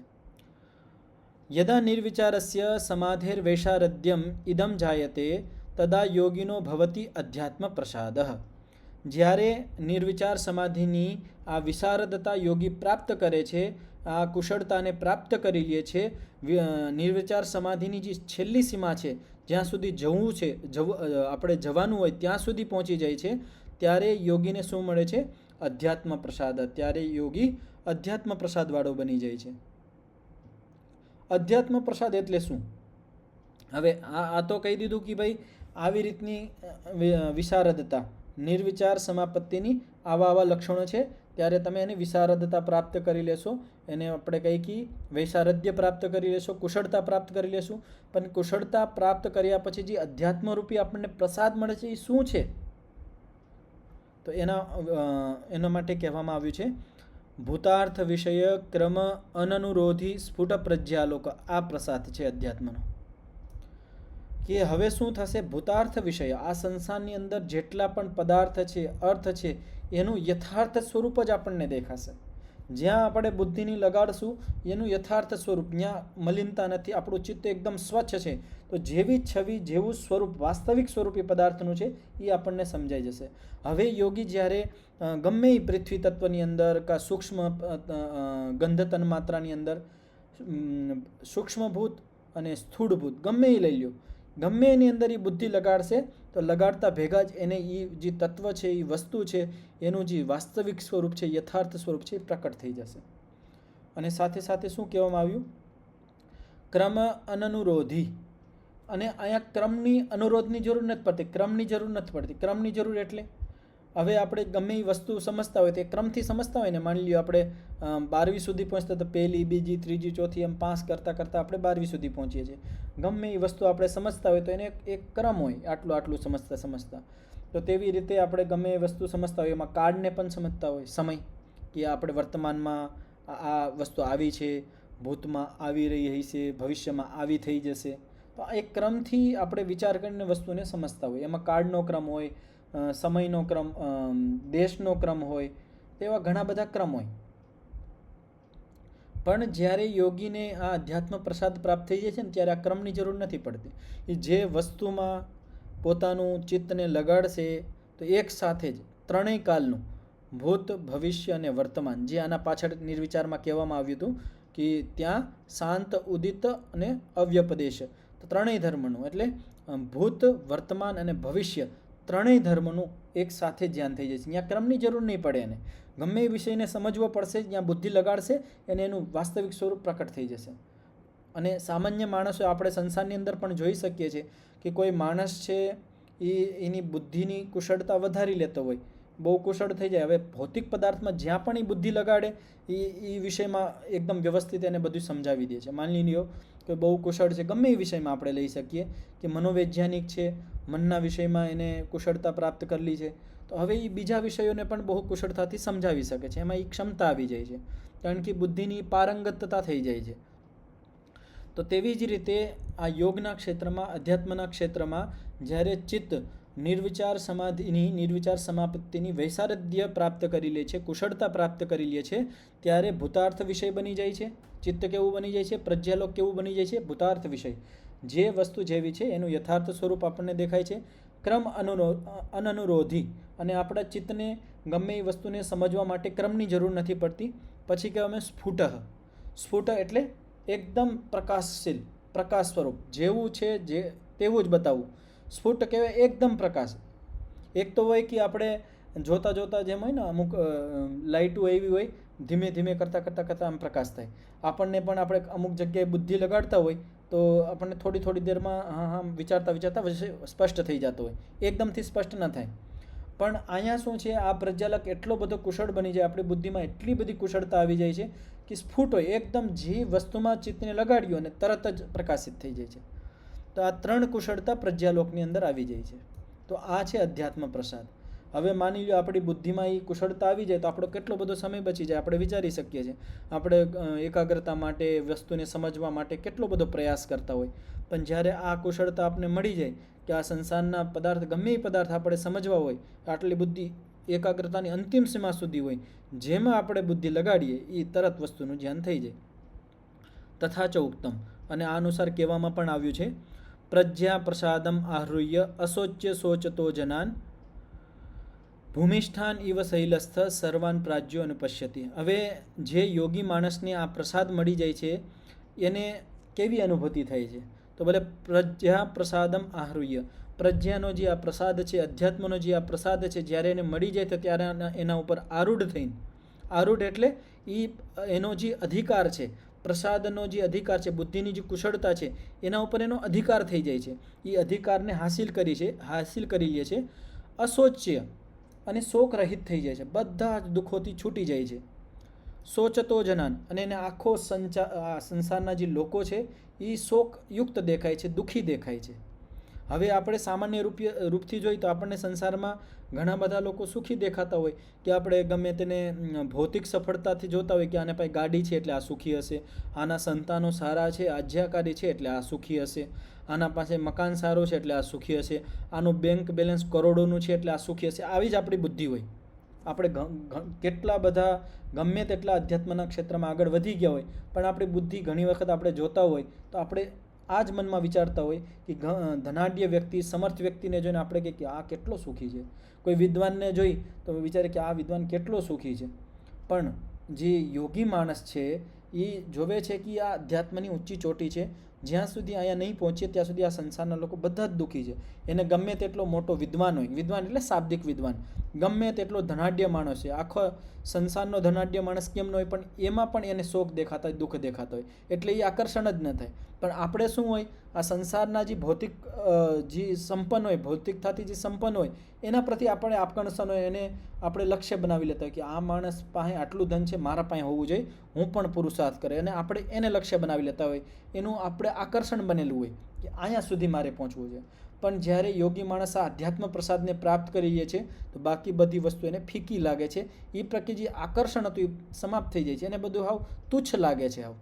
યદા નિર્વિચારસ્ય સમાધેર વૈશારદ્યમ ઇદમ જાયતે તદા યોગિનો ભવતી અધ્યાત્મ પ્રસાદઃ. જ્યારે નિર્વિચાર સમાધિની આ વિશારદતા યોગી પ્રાપ્ત કરે છે, આ કુશળતાને પ્રાપ્ત કરી લે છે, નિર્વિચાર સમાધિની જે છેલ્લી સીમા છે, જ્યાં સુધી જવું છે, આપણે જવાનું હોય ત્યાં સુધી પહોંચી જાય છે, ત્યારે યોગીને શું મળે છે? અધ્યાત્મ પ્રસાદ. ત્યારે યોગી અધ્યાત્મ પ્રસાદવાળો બની જાય છે. અધ્યાત્મ પ્રસાદ એટલે શું? હવે આ તો કહી દીધું કે ભાઈ આવી રીતની વિશારદતા, નિર્વિચાર સમાપત્તિની આવા લક્ષણો છે, ત્યારે તમે એની વિશારદતા પ્રાપ્ત કરી લેશો, એને આપણે કહી કે વૈશારદ્ય પ્રાપ્ત કરી લેશો, કુશળતા પ્રાપ્ત કરી લેશું. પણ કુશળતા પ્રાપ્ત કર્યા પછી જે અધ્યાત્મરૂપી આપણને પ્રસાદ મળે છે એ શું છે? તો એના માટે કહેવામાં આવ્યું છે ભૂતાર્થ વિષય ક્રમ અનનુરોધી સ્ફુટ પ્રજ્ઞાલોક. આ પ્રસાદ છે અધ્યાત્મનો. કે હવે શું થશે? ભૂતાર્થ વિષય, આ સંસારની અંદર જેટલા પણ પદાર્થ છે, અર્થ છે, એનું યથાર્થ સ્વરૂપ જ આપણને દેખાશે. જ્યાં આપણે બુદ્ધિની લગાડશું એનું યથાર્થ સ્વરૂપ, ત્યાં મલિનતા નથી, આપણું ચિત્ત એકદમ સ્વચ્છ છે, તો જેવી છબી, જેવું સ્વરૂપ, વાસ્તવિક સ્વરૂપ એ પદાર્થનું છે એ આપણને સમજાઈ જશે. હવે યોગી જ્યારે ગમે એ પૃથ્વી તત્વની અંદર કાં સૂક્ષ્મ ગંધ તન્માત્રાની અંદર સૂક્ષ્મભૂત અને સ્થૂળભૂત ગમે એ લઈ લો, ગમે એની અંદર એ બુદ્ધિ લગાડશે તો લગાડતા ભેગા જ એને એ જે તત્વ છે, એ વસ્તુ છે, એનું જે વાસ્તવિક સ્વરૂપ છે, યથાર્થ સ્વરૂપ છે એ પ્રકટ થઈ જશે. અને સાથે સાથે શું કહેવામાં આવ્યું? ક્રમ અનનુરોધી. અને અહીંયા ક્રમની અનુરોધની જરૂર નથી પડતી, ક્રમની જરૂર નથી પડતી. ક્રમની જરૂર એટલે હવે આપણે ગમે એ વસ્તુ સમજતા હોય તે ક્રમથી સમજતા હોય ને. માની લ્યો આપણે 12વી સુધી પહોંચતા તો પહેલી, બીજી, ત્રીજી, ચોથી એમ પાસ કરતાં કરતાં આપણે 12વી સુધી પહોંચીએ છીએ. ગમે એ વસ્તુ આપણે સમજતા હોય તો એને એક ક્રમ હોય, આટલું સમજતા. તો તેવી રીતે આપણે ગમે એ વસ્તુ સમજતા હોય, એમાં કાળને પણ સમજતા હોય, સમય, કે આપણે વર્તમાનમાં આ વસ્તુ આવી છે, ભૂતમાં આવી રહી છે, ભવિષ્યમાં આવી થઈ જશે. તો આ એક ક્રમથી આપણે વિચાર કરીને વસ્તુને સમજતા હોય. એમાં કાળનો ક્રમ હોય, સમયનો ક્રમ, દેશનો ક્રમ હોય, તેવા ઘણા બધા ક્રમ હોય. પણ જ્યારે યોગીને આ અધ્યાત્મ પ્રસાદ પ્રાપ્ત થઈ જાય છે ને, ત્યારે આ ક્રમની જરૂર નથી પડતી. એ જે વસ્તુમાં પોતાનું ચિત્તને લગાડશે તો એક સાથે જ ત્રણેય કાલનું, ભૂત, ભવિષ્ય અને વર્તમાન, જે આના પાછળ નિર્વિચારમાં કહેવામાં આવ્યું હતું કે ત્યાં શાંત, ઉદિત અને અવ્યપદેશ, તો ત્રણેય ધર્મનું, એટલે ભૂત, વર્તમાન અને ભવિષ્ય ત્રણેય ધર્મનું એક સાથે જ ધ્યાન થઈ જાય છે. ત્યાં ક્રમની જરૂર નહીં પડે એને. ગમે એ વિષયને સમજવો પડશે, જ્યાં બુદ્ધિ લગાડશે એને એનું વાસ્તવિક સ્વરૂપ પ્રકટ થઈ જશે. અને સામાન્ય માણસો આપણે સંસારની અંદર પણ જોઈ શકીએ છીએ કે કોઈ માણસ છે એ એની બુદ્ધિની કુશળતા વધારી લેતો હોય, બહુ કુશળ થઈ જાય. હવે ભૌતિક પદાર્થમાં જ્યાં પણ એ બુદ્ધિ લગાડે એ વિષયમાં એકદમ વ્યવસ્થિત એને બધું સમજાવી દે છે. માની લ્યો કે બહુ કુશળ છે, ગમે એ વિષયમાં આપણે લઈ શકીએ કે મનોવૈજ્ઞાનિક છે, મનના વિષયમાં એને કુશળતા પ્રાપ્ત કરેલી છે, તો હવે એ બીજા વિષયોને પણ બહુ કુશળતાથી સમજાવી શકે છે. એમાં એ ક્ષમતા આવી જાય છે, કારણ કે બુદ્ધિની પારંગતતા થઈ જાય છે. તો તેવી જ રીતે આ યોગના ક્ષેત્રમાં, અધ્યાત્મના ક્ષેત્રમાં જ્યારે ચિત્ત નિર્વિચાર સમાધિની, નિર્વિચાર સમાપત્તિની વૈસારધ્ય પ્રાપ્ત કરી લે છે, કુશળતા પ્રાપ્ત કરી લે છે, ત્યારે ભૂતાર્થ વિષય બની જાય છે. ચિત્ત કેવું બની જાય છે? પ્રજ્ઞાલોક કેવું બની જાય છે? ભૂતાર્થ વિષય. જે વસ્તુ જેવી છે એનું યથાર્થ સ્વરૂપ આપણને દેખાય છે, ક્રમ અનનુરોધી. અને આપણા ચિત્તને ગમે એ વસ્તુને સમજવા માટે ક્રમની જરૂર નથી પડતી. પછી કહેવાય અમે સ્ફુટ. સ્ફુટ એટલે એકદમ પ્રકાશશીલ, પ્રકાશ સ્વરૂપ, જેવું છે જે તેવું જ બતાવવું. સ્ફુટ કહેવાય એકદમ પ્રકાશ. એક તો હોય કે આપણે જોતાં જોતાં જેમ હોય ને અમુક લાઇટો એવી હોય, ધીમે ધીમે કરતાં આમ પ્રકાશ થાય. આપણને પણ આપણે અમુક જગ્યાએ બુદ્ધિ લગાડતા હોય તો આપણને થોડી દેરમાં હા વિચારતા સ્પષ્ટ થઈ જતો હોય, એકદમથી સ્પષ્ટ ન થાય. પણ અહીંયા શું છે, આ પ્રજ્ઞાલક એટલો બધો કુશળ બની જાય, આપણી બુદ્ધિમાં એટલી બધી કુશળતા આવી જાય છે કે સ્ફુટ હોય એકદમ, જે વસ્તુમાં ચિત્તને લગાડ્યું અને તરત જ પ્રકાશિત થઈ જાય છે. તો આ ત્રણ કુશળતા પ્રજ્ઞાલોકની અંદર આવી જાય છે. તો આ છે અધ્યાત્મ પ્રસાદ. હવે માની લો આપણી બુદ્ધિમાં એ કુશળતા આવી જાય તો આપણો કેટલો બધો સમય બચી જાય. આપણે વિચારી શકીએ છીએ, આપણે એકાગ્રતા માટે, વસ્તુને સમજવા માટે કેટલો બધો પ્રયાસ કરતા હોય. પણ જ્યારે આ કુશળતા આપણને મળી જાય કે આ સંસારના પદાર્થ, ગમે એ પદાર્થ આપણે સમજવા હોય, આટલી બુદ્ધિ એકાગ્રતાની અંતિમ સીમા સુધી હોય, જેમાં આપણે બુદ્ધિ લગાડીએ એ તરત વસ્તુનું ધ્યાન થઈ જાય. તથા ચ ઉક્તમ. અને આ અનુસાર કહેવામાં પણ આવ્યું છે, પ્રજ્ઞા પ્રસાદમ આહૃય અશોચ્ય શોચતો જનાન ભૂમિષ્ઠાન ઇવ શૈલસ્થ સર્વાન પ્રાજ્યો અનુપશ્યતિ. હવે જે યોગી માણસને આ પ્રસાદ મળી જાય છે એને કેવી અનુભૂતિ થાય છે? તો ભલે પ્રજ્ઞા પ્રસાદમ આહૃય, પ્રજ્ઞાનો જે આ પ્રસાદ છે, અધ્યાત્મનો જે આ પ્રસાદ છે, જ્યારે એને મળી જાય તો ત્યારે એના ઉપર આરૂઢ થઈને, આરૂઢ એટલે એનો જે અધિકાર છે, પ્રસાદનો જે અધિકાર છે, બુદ્ધિની જે કુશળતા છે, એના ઉપર એનો અધિકાર થઈ જાય છે. એ અધિકારને હાસિલ કરી લે છે. અશોચ્ય અને શોક રહિત થઈ જાય છે, બધા જ દુઃખોથી છૂટી જાય છે. શોચતો જનાન, અને એને આખો સંસારના જે લોકો છે એ શોકયુક્ત દેખાય છે, દુઃખી દેખાય છે. હવે આપણે સામાન્ય રૂપથી જોઈએ તો આપણને સંસારમાં ઘણા બધા લોકો સુખી દેખાતા હોય, કે આપણે ગમે તેને ભૌતિક સફળતાથી જોતા હોય કે આને પાસે ગાડી છે એટલે આ સુખી હશે, આના સંતાનો સારા છે, આજ્ઞાકારી છે એટલે આ સુખી હશે, આના પાસે મકાન સારું છે એટલે આ સુખી હશે, આનું બેંક બેલેન્સ કરોડોનું છે એટલે આ સુખી હશે. આવી જ આપણી બુદ્ધિ હોય. આપણે કેટલા બધા ગમે તેટલા અધ્યાત્મના ક્ષેત્રમાં આગળ વધી ગયા હોય, પણ આપણી બુદ્ધિ ઘણી વખત આપણે જોતા હોય તો આપણે આ જ મનમાં વિચારતા હોય કે ધનાઢ્ય વ્યક્તિ, સમર્થ વ્યક્તિને જોઈને આપણે કહીએ કે આ કેટલો સુખી છે. કોઈ વિદ્વાનને જોઈ તો વિચારે કે આ વિદ્વાન કેટલો સુખી છે. પણ જે યોગી માણસ છે એ જોવે છે કે આ અધ્યાત્મની ઊંચી ચોટી છે, જ્યાં સુધી અહીંયા નહીં પહોંચીએ ત્યાં સુધી આ સંસારના લોકો બધા જ દુઃખી છે. એને ગમે તેટલો મોટો વિદ્વાન હોય, વિદ્વાન એટલે શાબ્દિક વિદ્વાન, ગમે તેટલો ધનાઢ્ય માણસ છે, આખો સંસારનો ધનાઢ્ય માણસ કેમ ન હોય, પણ એમાં પણ એને શોક દેખાતા હોય, દુઃખ દેખાતા હોય, એટલે એ આકર્ષણ જ ન થાય. પણ આપણે શું હોય, આ સંસારના જે ભૌતિક જે સંપન્ન હોય, ભૌતિકતાથી જે સંપન્ન હોય એના પ્રત્યે આપણે આકર્ષણ હોય, એને આપણે લક્ષ્ય બનાવી લેતા હોય કે આ માણસ પાસે આટલું ધન છે, મારા પાસે હોવું જોઈએ, હું પણ પુરુષાર્થ કરે, અને આપણે એને લક્ષ્ય બનાવી લેતા હોય, એનું આપણે આકર્ષણ બનેલું હોય કે અહીંયા સુધી મારે પહોંચવું છે. પણ જ્યારે યોગી માણસ આ અધ્યાત્મ પ્રસાદને પ્રાપ્ત કરી લે છે તો બાકી બધી વસ્તુ એને ફીકી લાગે છે. એ પ્રત્યે જે આકર્ષણ હતું એ સમાપ્ત થઈ જાય છે, એને બધું હાવ તુચ્છ લાગે છે. હાવ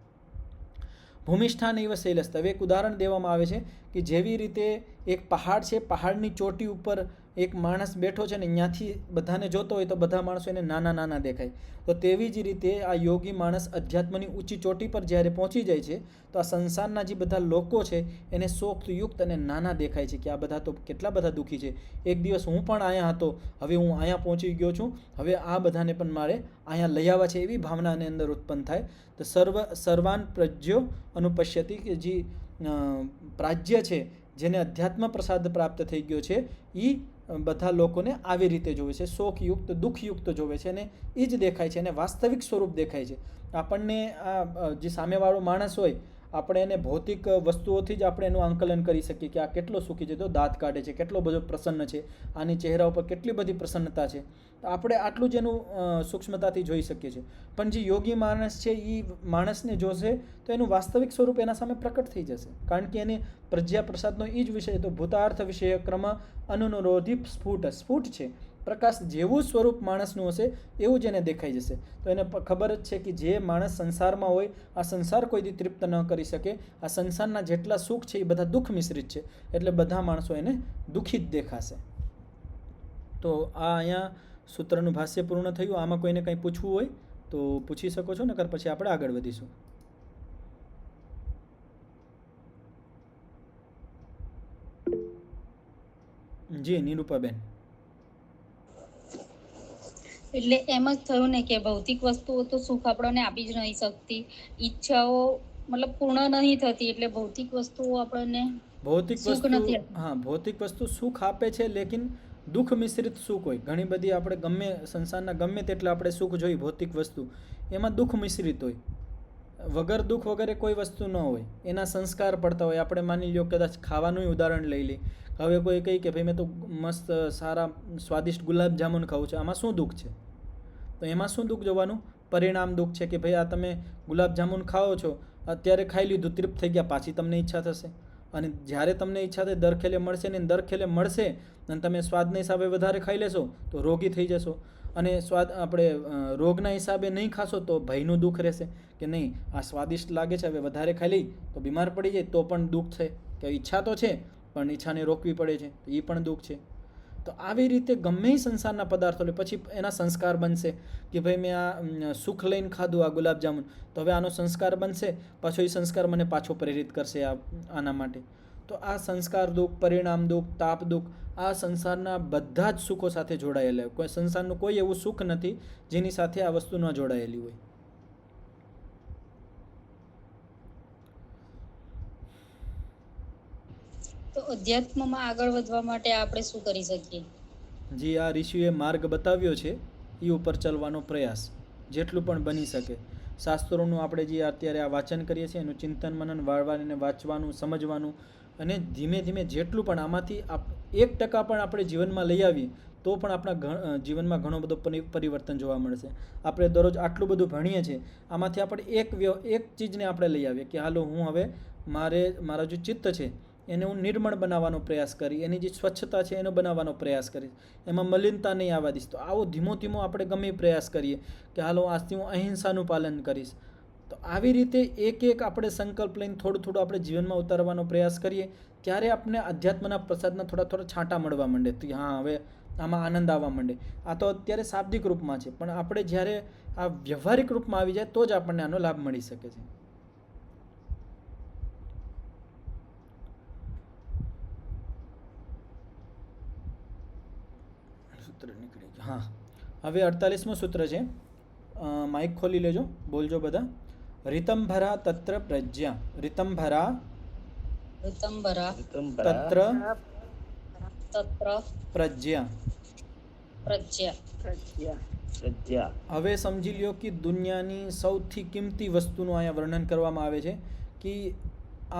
ભૂમિષ્ઠાન એવ શૈલસ્થ. હવે એક ઉદાહરણ દેવામાં આવે છે કે જેવી રીતે એક પહાડ છે, પહાડની ચોટી ઉપર એક માણસ બેઠો છે ને ત્યાંથી બધાને જોતો હોય તો બધા માણસો એને નાના નાના દેખાય. તો તેવી જ રીતે આ યોગી માણસ અધ્યાત્મની ઊંચી ચોટી પર જ્યારે પહોંચી જાય છે તો આ સંસારના જે બધા લોકો છે એને શોકયુક્ત અને નાના દેખાય છે કે આ બધા તો કેટલા બધા દુઃખી છે. એક દિવસ હું પણ અહીંયા હતો, હવે હું અહીંયા પહોંચી ગયો છું, હવે આ બધાને પણ મારે અહીંયા લઈ આવવા છે, એવી ભાવના એની અંદર ઉત્પન્ન થાય. તો સર્વાન પ્રજ્યો અનુપશ્યતિ, કે જે પ્રાજ્ય છે, જેને અધ્યાત્મ પ્રસાદ પ્રાપ્ત થઈ ગયો છે, એ બધા લોકોને આવી રીતે જોવે છે, શોકયુક્ત દુઃખયુક્ત જોવે છે, અને એ જ દેખાય છે, અને વાસ્તવિક સ્વરૂપ દેખાય છે. આપણને આ જે સામેવાળો માણસ હોય, આપણે એને ભૌતિક વસ્તુઓથી જ આપણે એનું આંકલન કરી શકીએ કે આ કેટલો સુખી છે, તો દાંત કાઢે છે, કેટલો બધો પ્રસન્ન છે, આની ચહેરા ઉપર કેટલી બધી પ્રસન્નતા છે, તો આપણે આટલું જ એનું સૂક્ષ્મતાથી જોઈ શકીએ છીએ. પણ જે યોગી માણસ છે એ માણસને જોશે તો એનું વાસ્તવિક સ્વરૂપ એના સામે પ્રકટ થઈ જશે, કારણ કે એને પ્રજ્ઞા પ્રસાદનો એ જ વિષય, તો ભૂતાર્થ વિષય ક્રમ અનુરોધી સ્ફુટ છે, પ્રકાશ જેવું સ્વરૂપ માણસનું હશે એવું જ એને દેખાઈ જશે. તો એને ખબર જ છે કે જે માણસ સંસારમાં હોય, આ સંસાર કોઈ દી તૃપ્ત ન કરી શકે, આ સંસારના જેટલા સુખ છે એ બધા દુઃખ મિશ્રિત છે, એટલે બધા માણસો એને દુઃખી જ દેખાશે. તો આ અહીંયા સૂત્રનું ભાષ્ય પૂર્ણ થયું. આમાં કોઈને કંઈ પૂછવું હોય તો પૂછી શકો છો, નકર પછી આપણે આગળ વધીશું. જી નિરૂપાબેન. એટલે એમ જ થયું ને કે ભૌતિક વસ્તુઓ તો સુખ આપણને આપી જ નહીં શકતી, ઈચ્છાઓ મતલબ પૂર્ણ નહીં થતી, એટલે ભૌતિક વસ્તુઓ આપણને ભૌતિક સુખ વસ્તુ, નથી. હા, ભૌતિક વસ્તુ સુખ આપે છે, લેકિન દુઃખ મિશ્રિત સુખ હોય. ઘણી બધી આપણે ગમે સંસારના ગમે તેટલા આપણે સુખ જોઈ ભૌતિક વસ્તુ, એમાં દુઃખ મિશ્રિત હોય. વગર દુઃખ વગેરે કોઈ વસ્તુ ન હોય, એના સંસ્કાર પડતા હોય. આપણે માની લો કદાચ ખાવાનું ઉદાહરણ લઈ લઈએ. હવે કોઈ કહે કે ભાઈ મેં તો મસ્ત સારા સ્વાદિષ્ટ ગુલાબ જામુન ખાવું છે, આમાં શું દુઃખ છે? તો એમાં શું દુઃખ જોવાનું? પરિણામ દુઃખ છે કે ભાઈ આ તમે ગુલાબ જામુન ખાઓ છો, અત્યારે ખાઈ લીધું, તૃપ્ત થઈ ગયા, પાછી તમને ઈચ્છા થશે, અને જ્યારે તમને ઈચ્છા થાય દરખેલે મળશે ને, દરખેલે મળશે અને તમે સ્વાદના હિસાબે વધારે ખાઈ લેશો તો રોગી થઈ જશો, અને સ્વાદ આપણે રોગના હિસાબે નહીં ખાશો તો ભયનું દુઃખ રહેશે કે નહીં આ સ્વાદિષ્ટ લાગે છે, હવે વધારે ખાઈ લઈ તો બીમાર પડી જાય, તો પણ દુઃખ છે કે ઈચ્છા તો છે પણ ઈચ્છાને રોકવી પડે છે, તો એ પણ દુઃખ છે. તો આવી રીતે ગમે સંસારના પદાર્થો લે, પછી એના સંસ્કાર બનશે કે ભાઈ મેં આ સુખ લઈને ખાધું આ ગુલાબજામુન, તો હવે આનો સંસ્કાર બનશે, પાછો એ સંસ્કાર મને પાછો પ્રેરિત કરશે આના માટે. તો આ સંસ્કાર દુઃખ, પરિણામ દુઃખ, તાપ દુઃખ, આ સંસારના બધા જ સુખો સાથે જોડાયેલા હોય. કોઈ સંસારનું કોઈ એવું સુખ નથી જેની સાથે આ વસ્તુ ન જોડાયેલી હોય. તો અધ્યાત્મમાં આગળ વધવા માટે આપણે શું કરી શકીએ? જે આ ઋષિએ માર્ગ બતાવ્યો છે એ ઉપર ચાલવાનો પ્રયાસ જેટલું પણ બની શકે. શાસ્ત્રોનું આપણે જે અત્યારે આ વાંચન કરીએ છીએ એનું ચિંતન મનન વાળવાને વાંચવાનું, સમજવાનું, અને ધીમે ધીમે જેટલું પણ આમાંથી 1% પણ આપણે જીવનમાં લઈ આવીએ તો પણ આપણા જીવનમાં ઘણો બધો પરિવર્તન જોવા મળશે. આપણે દરરોજ આટલું બધું ભણીએ છીએ, આમાંથી આપણે એક ચીજને આપણે લઈ આવીએ કે હાલો હું હવે મારા જે ચિત્ત છે એને હું નિર્મળ બનાવવાનો પ્રયાસ કરી, એની જે સ્વચ્છતા છે એનો બનાવવાનો પ્રયાસ કરીશ, એમાં મલિનતા નહીં આવવા દઈશ. તો આવો ધીમો ધીમો આપણે ગમે પ્રયાસ કરીએ કે હાલો આજથી હું અહિંસાનું પાલન કરીશ. તો આવી રીતે એક આપણે સંકલ્પ લઈને થોડું થોડું આપણે જીવનમાં ઉતારવાનો પ્રયાસ કરીએ, ત્યારે આપણે અધ્યાત્મના પ્રસાદના થોડા છાંટા મળવા માંડે. તો હા હવે આમાં આનંદ આવવા માંડે. આ તો અત્યારે શાબ્દિક રૂપમાં છે, પણ આપણે જ્યારે આ વ્યવહારિક રૂપમાં આવી જાય તો જ આપણને આનો લાભ મળી શકે છે. હા, હવે 48મું સૂત્ર છે. માઇક ખોલી લેજો, બોલજો બધા. રિતંભરા તત્ર પ્રજ્ઞા. રિતંભરા તત્ર પ્રજ્ઞા. હવે સમજી લ્યો કે દુનિયાની સૌથી કિંમતી વસ્તુનું અહીંયા વર્ણન કરવામાં આવે છે કે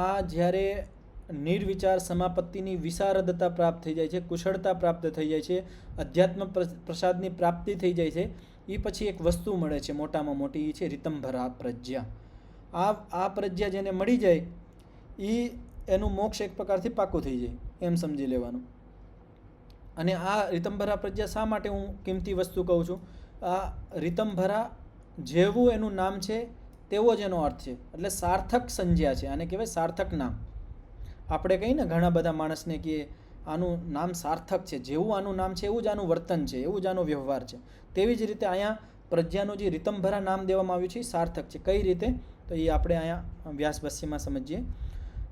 આ જ્યારે નિર્વિચાર સમાપત્તિની વિશારદતા પ્રાપ્ત થઈ જાય છે, કુશળતા પ્રાપ્ત થઈ જાય છે, અધ્યાત્મ પ્રસાદની પ્રાપ્તિ થઈ જાય છે, એ પછી એક વસ્તુ મળે છે મોટામાં મોટી, એ છે રિતંભરા પ્રજ્ઞા. આ પ્રજ્ઞા જેને મળી જાય એનું મોક્ષ એક પ્રકારથી પાકું થઈ જાય એમ સમજી લેવાનું. અને આ રિતંભરા પ્રજ્ઞા શા માટે હું કિંમતી વસ્તુ કહું છું? આ રિતંભરા જેવું એનું નામ છે તેવો જ એનો અર્થ છે, એટલે સાર્થક સંજ્ઞા છે, આને કહેવાય સાર્થક નામ. આપણે કહીએ ને ઘણા બધા માણસને કે આનું નામ સાર્થક છે, જેવું આનું નામ છે એવું જ આનું વર્તન છે, એવું જ આનો વ્યવહાર છે. તેવી જ રીતે અહીંયા પ્રજ્ઞાનું જે રિતંભરા નામ દેવામાં આવ્યું છે એ સાર્થક છે. કઈ રીતે? તો એ આપણે અહીંયા વ્યાસભાષ્યમાં સમજીએ.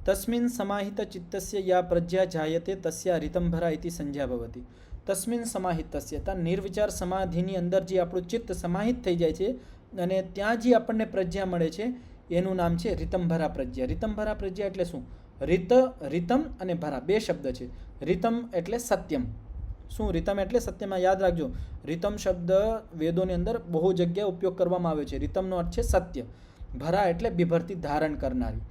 તસ્મિન સમાહિત ચિત્તસ્ય યા પ્રજ્ઞા જાયતે તસ્યા રિતંભરા ઇતિ સંજ્ઞા ભવતિ. તસ્મિન સમાહિતસ્ય, ત્યાં નિર્વિચાર સમાધિની અંદર જે આપણું ચિત્ત સમાહિત થઈ જાય છે અને ત્યાં જે આપણને પ્રજ્ઞા મળે છે એનું નામ છે રિતંભરા પ્રજ્ઞા. રિતંભરા પ્રજ્ઞા એટલે શું? રિતમ અને ભરા બે શબ્દ છે. રિતમ એટલે સત્યમ શું રીતમ એટલે સત્યમાં? યાદ રાખજો, રીતમ શબ્દ વેદોની અંદર બહુ જગ્યાએ ઉપયોગ કરવામાં આવ્યો છે. રીતમનો અર્થ છે સત્ય. ભરા એટલે બિભરતી, ધારણ કરનારી.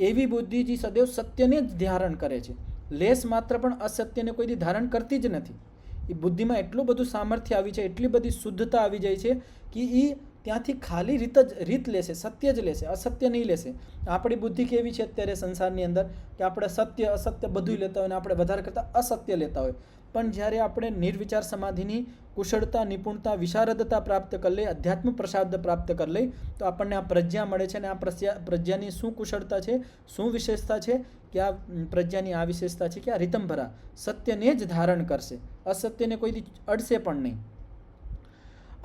એવી બુદ્ધિ જે સદૈવ સત્યને જ ધારણ કરે છે, લેશ માત્ર પણ અસત્યને કોઈ દી ધારણ કરતી જ નથી. એ બુદ્ધિમાં એટલું બધું સામર્થ્ય આવી છે, એટલી બધી શુદ્ધતા આવી જાય છે કે એ ત્યાંથી ખાલી રીત લેશે, સત્ય જ લેશે, અસત્ય નહીં લેશે. આપણી બુદ્ધિ કેવી છે અત્યારે સંસારની અંદર કે આપણે સત્ય અસત્ય બધું લેતા હોય અને આપણે વધારે કરતાં અસત્ય લેતા હોય. પણ જ્યારે આપણે નિર્વિચાર સમાધિની કુશળતા, નિપુણતા, વિશારદતા પ્રાપ્ત કરી લઈ, અધ્યાત્મ પ્રસાદ પ્રાપ્ત કરી લઈ, તો આપણને આ પ્રજ્ઞા મળે છે. અને આ પ્રજ્ઞાની શું કુશળતા છે, શું વિશેષતા છે કે આ પ્રજ્ઞાની આ વિશેષતા છે કે આ રીતમભરા સત્યને જ ધારણ કરશે, અસત્યને કોઈ અડશે પણ નહીં.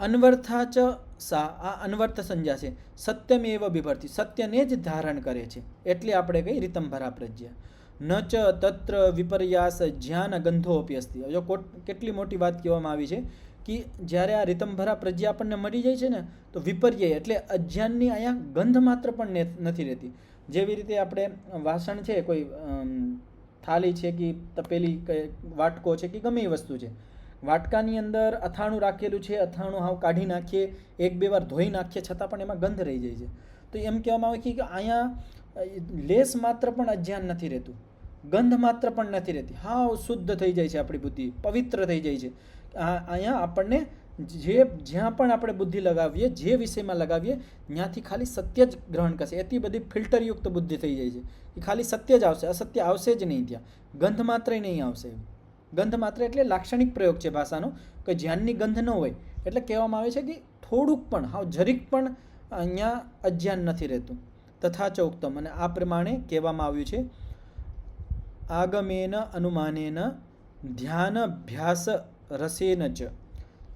અનવર્થા ચ સા, આ અનવર્થ સંજ્ઞા છે. સત્યમેવ બિભર્તી, સત્યને જ ધારણ કરે છે, એટલે આપણે કઈ રીતમભરા પ્રજ્ઞા. ન ચ તત્ર વિપર્યાસ જ્ઞાન ગંધો અપી અસ્તિ. જો કેટલી મોટી વાત કહેવામાં આવી છે કે જ્યારે આ રીતમભરા પ્રજ્ઞા આપણને મળી જાય છે ને, તો વિપર્યય એટલે અજ્ઞાનની અહીંયા ગંધ માત્ર પણ નથી રહેતી. જેવી રીતે આપણે વાસણ છે, કોઈ થાળી છે કે તપેલી, વાટકો છે કે ગમે એ વસ્તુ છે, વાટકાની અંદર અથાણું રાખેલું છે, અથાણું હાવ કાઢી નાખીએ, 1-2 વાર ધોઈ નાખીએ, છતાં પણ એમાં ગંધ રહી જાય છે. તો એમ કહેવામાં આવે કે અહીંયા લેશ માત્ર પણ અજ્ઞાન નથી રહેતું, ગંધ માત્ર પણ નથી રહેતી, હાવ શુદ્ધ થઈ જાય છે આપણી બુદ્ધિ, પવિત્ર થઈ જાય છે. અહીંયા આપણને જ્યાં પણ આપણે બુદ્ધિ લગાવીએ, જે વિષયમાં લગાવીએ, ત્યાંથી ખાલી સત્ય જ ગ્રહણ કરશે. એટલી બધી ફિલ્ટરયુક્ત બુદ્ધિ થઈ જાય છે કે ખાલી સત્ય જ આવશે, અસત્ય આવશે જ નહીં. ત્યાં ગંધ માત્ર નહીં આવશે. ગંધ માત્ર એટલે લાક્ષણિક પ્રયોગ છે ભાષાનો, કે જ્ઞાનની ગંધ ન હોય. એટલે કહેવામાં આવે છે કે થોડુંક પણ, હાવ જરીક પણ અહીંયા અજ્ઞાન નથી રહેતું. તથા ચ ઉક્તમ, અને આ પ્રમાણે કહેવામાં આવ્યું છે. આગમેન અનુમાનેન ધ્યાનભ્યાસ રસેન ચ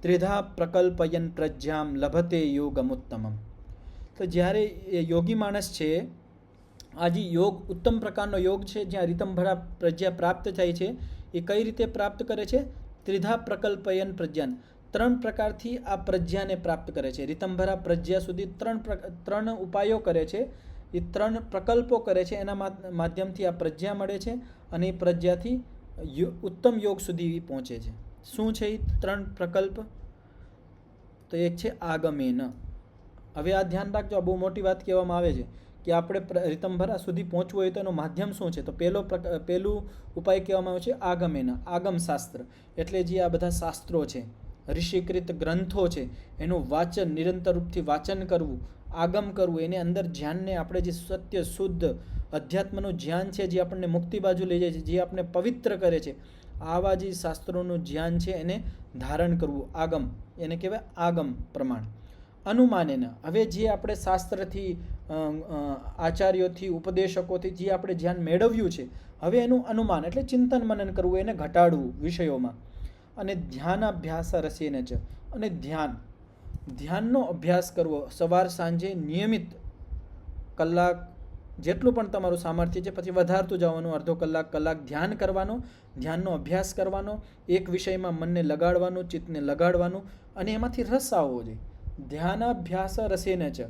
ત્રિધા પ્રકલ્પયન પ્રજ્ઞામ લભતે યોગમુત્તમમ. તો જ્યારે એ યોગી માણસ છે, આ જે યોગ ઉત્તમ પ્રકારનો યોગ છે, જ્યાં રીતમભરા પ્રજ્ઞા પ્રાપ્ત થાય છે, એ કઈ રીતે પ્રાપ્ત કરે છે? ત્રિધા પ્રકલ્પયન પ્રજ્ઞાન, 3 પ્રકારથી આ પ્રજ્ઞાને પ્રાપ્ત કરે છે. રીતમભરા પ્રજ્ઞા સુધી 3 ઉપાયો કરે છે, એ 3 પ્રકલ્પો કરે છે. એના માધ્યમથી આ પ્રજ્ઞા મળે છે અને એ પ્રજ્ઞાથી ઉત્તમ યોગ સુધી પહોંચે છે. શું છે એ 3 પ્રકલ્પ? તો એક છે આગમેન. હવે આ ધ્યાન રાખજો, આ બહુ મોટી વાત કહેવામાં આવે છે કે આપણે રીતમભરા સુધી પહોંચવું હોય તો એનો માધ્યમ શું છે? તો પહેલું ઉપાય કહેવામાં આવે છે આગમેન, આગમ શાસ્ત્ર. એટલે જે આ બધા શાસ્ત્રો છે, ઋષિકૃત ગ્રંથો છે, એનું વાચન, નિરંતર રૂપથી વાચન કરવું, આગમ કરવું, એને અંદર ધ્યાનને આપણે જે સત્ય શુદ્ધ અધ્યાત્મનું ધ્યાન છે, જે આપણને મુક્તિ બાજુ લઈ જાય છે, જે આપણે પવિત્ર કરે છે, આવા જે શાસ્ત્રોનું ધ્યાન છે એને ધારણ કરવું, આગમ, એને કહેવાય આગમ પ્રમાણ. અનુમાનેન, હવે જે આપણે શાસ્ત્રથી, આચાર્યોથી, ઉપદેશકોથી જે આપણે ધ્યાન મેળવ્યું છે, હવે એનું અનુમાન એટલે ચિંતન મનન કરવું, એને ઘટાડવું વિષયોમાં. અને ધ્યાનાભ્યાસ રસેન ચ, અને ધ્યાનનો અભ્યાસ કરવો, સવાર સાંજે નિયમિત કલાક જેટલું પણ તમારું સામર્થ્ય છે, પછી વધારતું જવાનું, અડધો કલાક, ધ્યાન કરવાનો, ધ્યાનનો અભ્યાસ કરવાનો, એક વિષયમાં મનને લગાડવાનું, ચિત્તને લગાડવાનું, અને એમાંથી રસ આવવો જોઈએ. ધ્યાનાભ્યાસ રસેન ચ,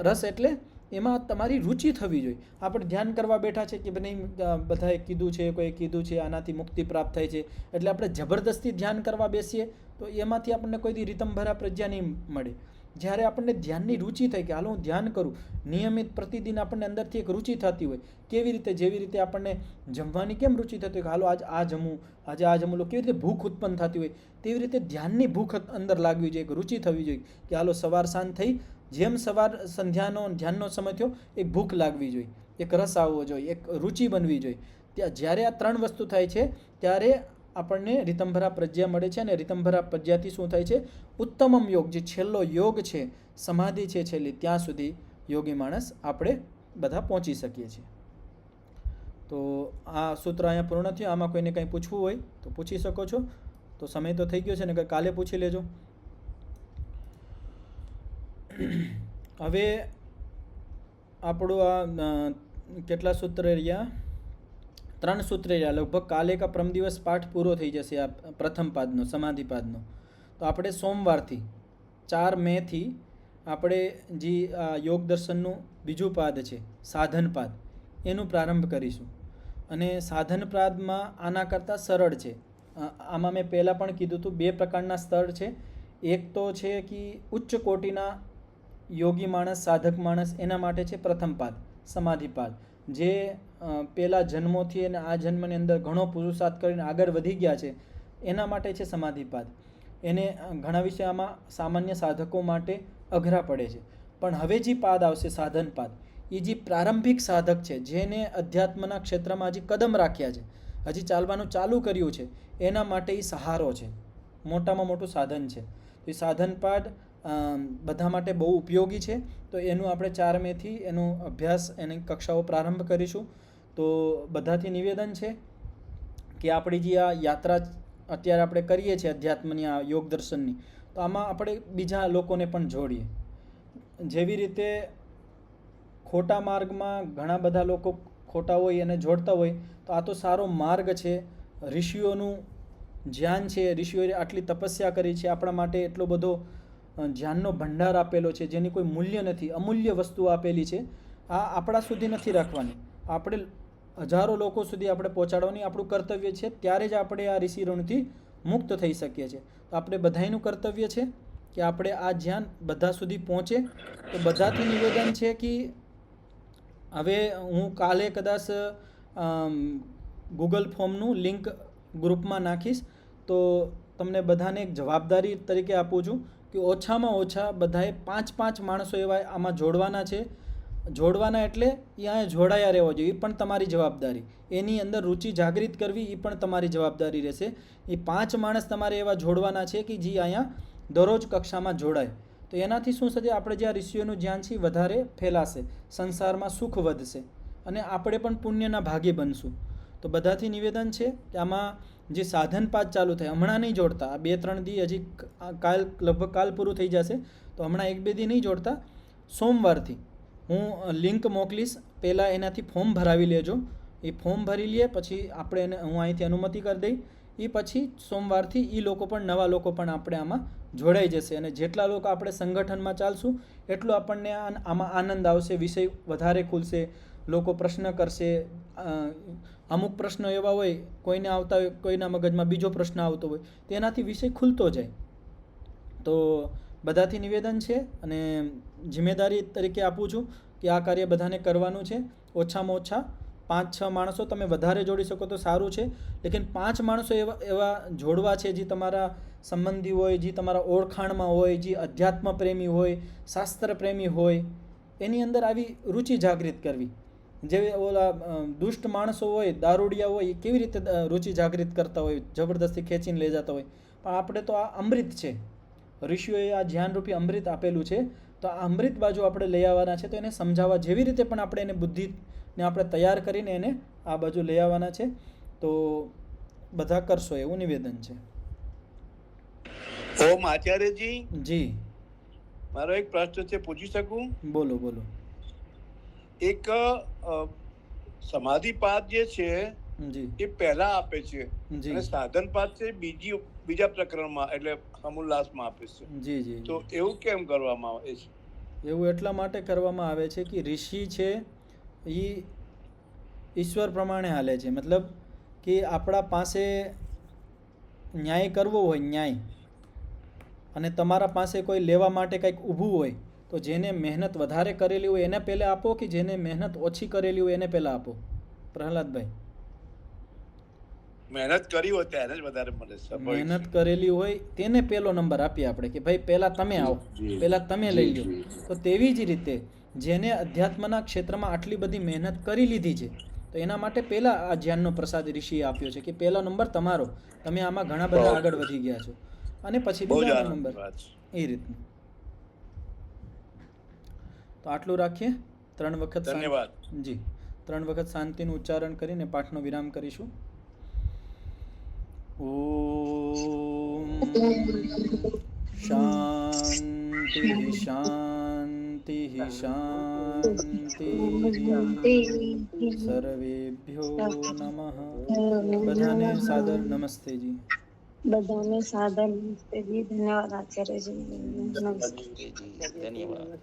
રસ એટલે એમાં તમારી રુચિ થવી જોઈએ. આપણે ધ્યાન કરવા બેઠા છે કે નહીં, બધાએ કીધું છે, કોઈ કીધું છે, આનાથી મુક્તિ પ્રાપ્ત થાય છે, એટલે આપણે જબરદસ્તી ધ્યાન કરવા બેસીએ તો એમાંથી આપણને કોઈ રીતમભરા પ્રજ્ઞા નહીં મળે. જ્યારે આપણને ધ્યાનની રુચિ થાય કે હાલો હું ધ્યાન કરું, નિયમિત પ્રતિદિન આપણને અંદરથી એક રુચિ થતી હોય. કેવી રીતે? જેવી રીતે આપણને જમવાની કેમ રુચિ થતી હોય કે હાલો આજે આ જમું, કેવી રીતે ભૂખ ઉત્પન્ન થતી હોય, તેવી રીતે ધ્યાનની ભૂખ અંદર લાગવી જોઈએ, એક રુચિ થવી જોઈએ કે હાલો સવાર સાંજ થઈ, જેમ સવાર સંધ્યાનો ધ્યાનનો સમય થયો, એક ભૂખ લાગવી જોઈએ, એક રસ આવવો જોઈએ, એક રુચિ બનવી જોઈએ. ત્યાં જ્યારે આ 3 વસ્તુ થાય છે ત્યારે આપણને રીતમભરા પ્રજ્ઞા મળે છે. અને રીતમભરા પ્રજ્ઞાથી શું થાય છે? ઉત્તમમ યોગ, જે છેલ્લો યોગ છે, સમાધિ છે છેલ્લી, ત્યાં સુધી યોગી માણસ આપણે બધા પહોંચી શકીએ છીએ. તો આ સૂત્ર અહીંયા પૂર્ણ થયું. આમાં કોઈને કંઈ પૂછવું હોય તો પૂછી શકો છો. તો સમય તો થઈ ગયો છે ને, કાલે પૂછી લેજો. હવે આપણું આ કેટલા સૂત્ર રહ્યા? 3 સૂત્ર રહ્યા. લગભગ કાલે કા પ્રમ દિવસ પાઠ પૂરો થઈ જશે આ પ્રથમ પાદનો, સમાધિપાદનો. તો આપણે સોમવારથી 4 મેથી આપણે જે યોગ દર્શનનું બીજું પાદ છે, સાધનપાદ, એનું પ્રારંભ કરીશું. અને સાધનપાદમાં આના કરતાં સરળ છે. આમાં મેં પહેલાં પણ કીધું હતું 2 પ્રકારના સ્તર છે. એક તો છે કે ઉચ્ચ કોટીના યોગી માણસ, સાધક માણસ, એના માટે છે પ્રથમ પાદ, સમાધિપાદ, જે પહેલાં જન્મોથી અને આ જન્મની અંદર ઘણો પુરુષાર્થ કરીને આગળ વધી ગયા છે, એના માટે છે સમાધિપાદ. એને ઘણા વિષય આમાં સામાન્ય સાધકો માટે અઘરા પડે છે. પણ હવે જે પાદ આવશે સાધનપાદ, એ જે પ્રારંભિક સાધક છે, જેને અધ્યાત્મના ક્ષેત્રમાં હજી કદમ રાખ્યા છે, હજી ચાલવાનું ચાલુ કર્યું છે, એના માટે એ સહારો છે, મોટામાં મોટું સાધન છે. તો એ સાધનપાદ બધા માટે બહુ ઉપયોગી છે. તો એનું આપણે 4 મેથી એનો અભ્યાસ, એની કક્ષાઓ પ્રારંભ કરીશું. તો બધાથી નિવેદન છે કે આપણી જે આ યાત્રા અત્યારે આપણે કરીએ છીએ અધ્યાત્મની, આ યોગ દર્શનની, તો આમાં આપણે બીજા લોકોને પણ જોડીએ. જેવી રીતે ખોટા માર્ગમાં ઘણા બધા લોકો ખોટા હોય અને જોડતા હોય, તો આ તો સારો માર્ગ છે. ઋષિઓનું જ્ઞાન છે, ઋષિઓએ આટલી તપસ્યા કરી છે, આપણા માટે એટલો બધો જ્ઞાનનો ભંડાર આપેલો છે, જેની કોઈ મૂલ્ય નથી, અમૂલ્ય વસ્તુ આપેલી છે. આ આપણા સુધી નથી રાખવાની, આપણે હજારો લોકો સુધી આપણે પહોંચાડવાની આપણું કર્તવ્ય છે. ત્યારે જ આપણે આ ઋષિ ઋણથી મુક્ત થઈ શકીએ છીએ. તો આપણે બધાયનું કર્તવ્ય છે કે આપણે આ જ્ઞાન બધા સુધી પહોંચે. તો બધાથી નિવેદન છે કે હવે હું કાલે કદાચ ગૂગલ ફોર્મનું લિંક ગ્રુપમાં નાખીશ. તો તમને બધાને એક જવાબદારી તરીકે આપું છું કે ઓછામાં ઓછા બધાએ 5 માણસો એવા આમાં જોડવાના છે. જોડવાના એટલે એ અહીંયા જોડાયા રહેવા જોઈએ, એ પણ તમારી જવાબદારી. એની અંદર રુચિ જાગૃત કરવી એ પણ તમારી જવાબદારી રહેશે. એ 5 માણસ તમારે એવા જોડવાના છે કે જે અહીંયા દરરોજ કક્ષામાં જોડાય. તો એનાથી શું થશે, આપણે જે આ ઋષિઓનું જ્ઞાન છે વધારે ફેલાશે, સંસારમાં સુખ વધશે અને આપણે પણ પુણ્યના ભાગી બનશું. તો બધાથી નિવેદન છે કે આમાં જે સાધનપાદ ચાલુ થાય, હમણાં નહીં જોડતા. આ 2-3 દી હજી લગભગ કાલ પૂરું થઈ જશે. તો હમણાં 1-2 દી નહીં જોડતા, સોમવારથી હું લિંક મોકલીશ. પહેલાં એનાથી ફોર્મ ભરાવી લેજો. એ ફોર્મ ભરી લઈએ પછી આપણે એને હું અહીંથી અનુમતિ કરી દઈ. એ પછી સોમવારથી એ લોકો પણ, નવા લોકો પણ આપણે આમાં જોડાઈ જશે. અને જેટલા લોકો આપણે સંગઠનમાં ચાલશું એટલું આપણને આમાં આનંદ આવશે, વિષય વધારે ખુલશે, લોકો પ્રશ્ન કરશે. અમુક પ્રશ્નો એવા હોય, કોઈને આવતા હોય, કોઈના મગજમાં બીજો પ્રશ્ન આવતો હોય, તેનાથી વિષય ખુલતો જાય. તો બધાથી નિવેદન છે અને જિમ્મેદારી તરીકે આપું છું કે આ કાર્ય બધાને કરવાનું છે. ઓછામાં ઓછા 5-6 માણસો તમે વધારે જોડી શકો તો સારું છે. લેકિન 5 માણસો એવા જોડવા છે જે તમારા સંબંધી હોય, જે તમારા ઓળખાણમાં હોય, જે અધ્યાત્મ પ્રેમી હોય, શાસ્ત્ર પ્રેમી હોય, એની અંદર આવી રુચિ જાગૃત કરવી. જે ઓલા દુષ્ટ માણસો હોય, દારૂડિયા હોય, એ કેવી રીતે રુચિ જાગૃત કરતા હોય, જબરદસ્તી ખેંચીને લઈ જતા હોય. પણ આપણે તો આ અમૃત છે, ઋષિઓએ આ જ્ઞાનરૂપી અમૃત આપેલું છે. તો આ અમૃત બાજુ આપણે લઈ આવવાના છે. તો એને સમજાવવા જેવી રીતે પણ આપણે એને બુદ્ધિને આપણે તૈયાર કરીને એને આ બાજુ લઈ આવવાના છે. તો બધા કરશો એવું નિવેદન છે. ઓમ આચાર્યજી, જી મારો એક પ્રશ્ન છે, પૂછી શકું? બોલો બોલો. એક સમાધિપાદ જે છે જી એ પહેલા આપે છે જી અને સાધનપાદ છે બીજા પ્રકરણમાં, એટલે હમુલ્લાસમાં આપે છે. જી જી તો એવું કેમ કરવામાં આવે છે? એવું એટલા માટે કરવામાં આવે છે કે ઋષિ છે એ ઈશ્વર પ્રમાણે હાલે છે. મતલબ કે આપણા પાસે ન્યાય કરવો હોય, ન્યાય, અને તમારા પાસે કોઈ લેવા માટે કંઈક ઊભું હોય, તો જેને મહેનત વધારે કરેલી હોય એને પહેલાં આપો કે જેને મહેનત ઓછી કરેલી હોય એને પહેલાં આપો? પ્રહલાદભાઈ, મહેનત કરી હોય ત્યારે જ વધારે મળે છે. મહેનત કરેલી હોય તેને પહેલો નંબર આપીએ આપણે કે ભાઈ પહેલાં તમે આવો, પહેલાં તમે લઈ લો. તો તેવી જ રીતે જેને અધ્યાત્મના ક્ષેત્રમાં આટલી બધી મહેનત કરી લીધી છે, તો એના માટે પહેલાં આ જ્ઞાનનો પ્રસાદ ઋષિએ આપ્યો છે કે પહેલો નંબર તમારો, તમે આમાં ઘણા બધા આગળ વધી ગયા છો, અને પછી બીજા નંબર, એ રીતનું. તો આટલું રાખીએ. 3 વખત ધન્યવાદ. જી 3 વખત શાંતિનું ઉચ્ચારણ કરીને પાઠનો વિરામ કરીશું. ઓમ શાંતિ શાંતિ શાંતિ સર્વેભ્યો નમઃ. બધાને સાદર નમસ્તેજી. બધાને સાદર નમસ્તેજી. ધન્યવાદ આચાર્યજી. નમસ્તે. ધન્યવાદ.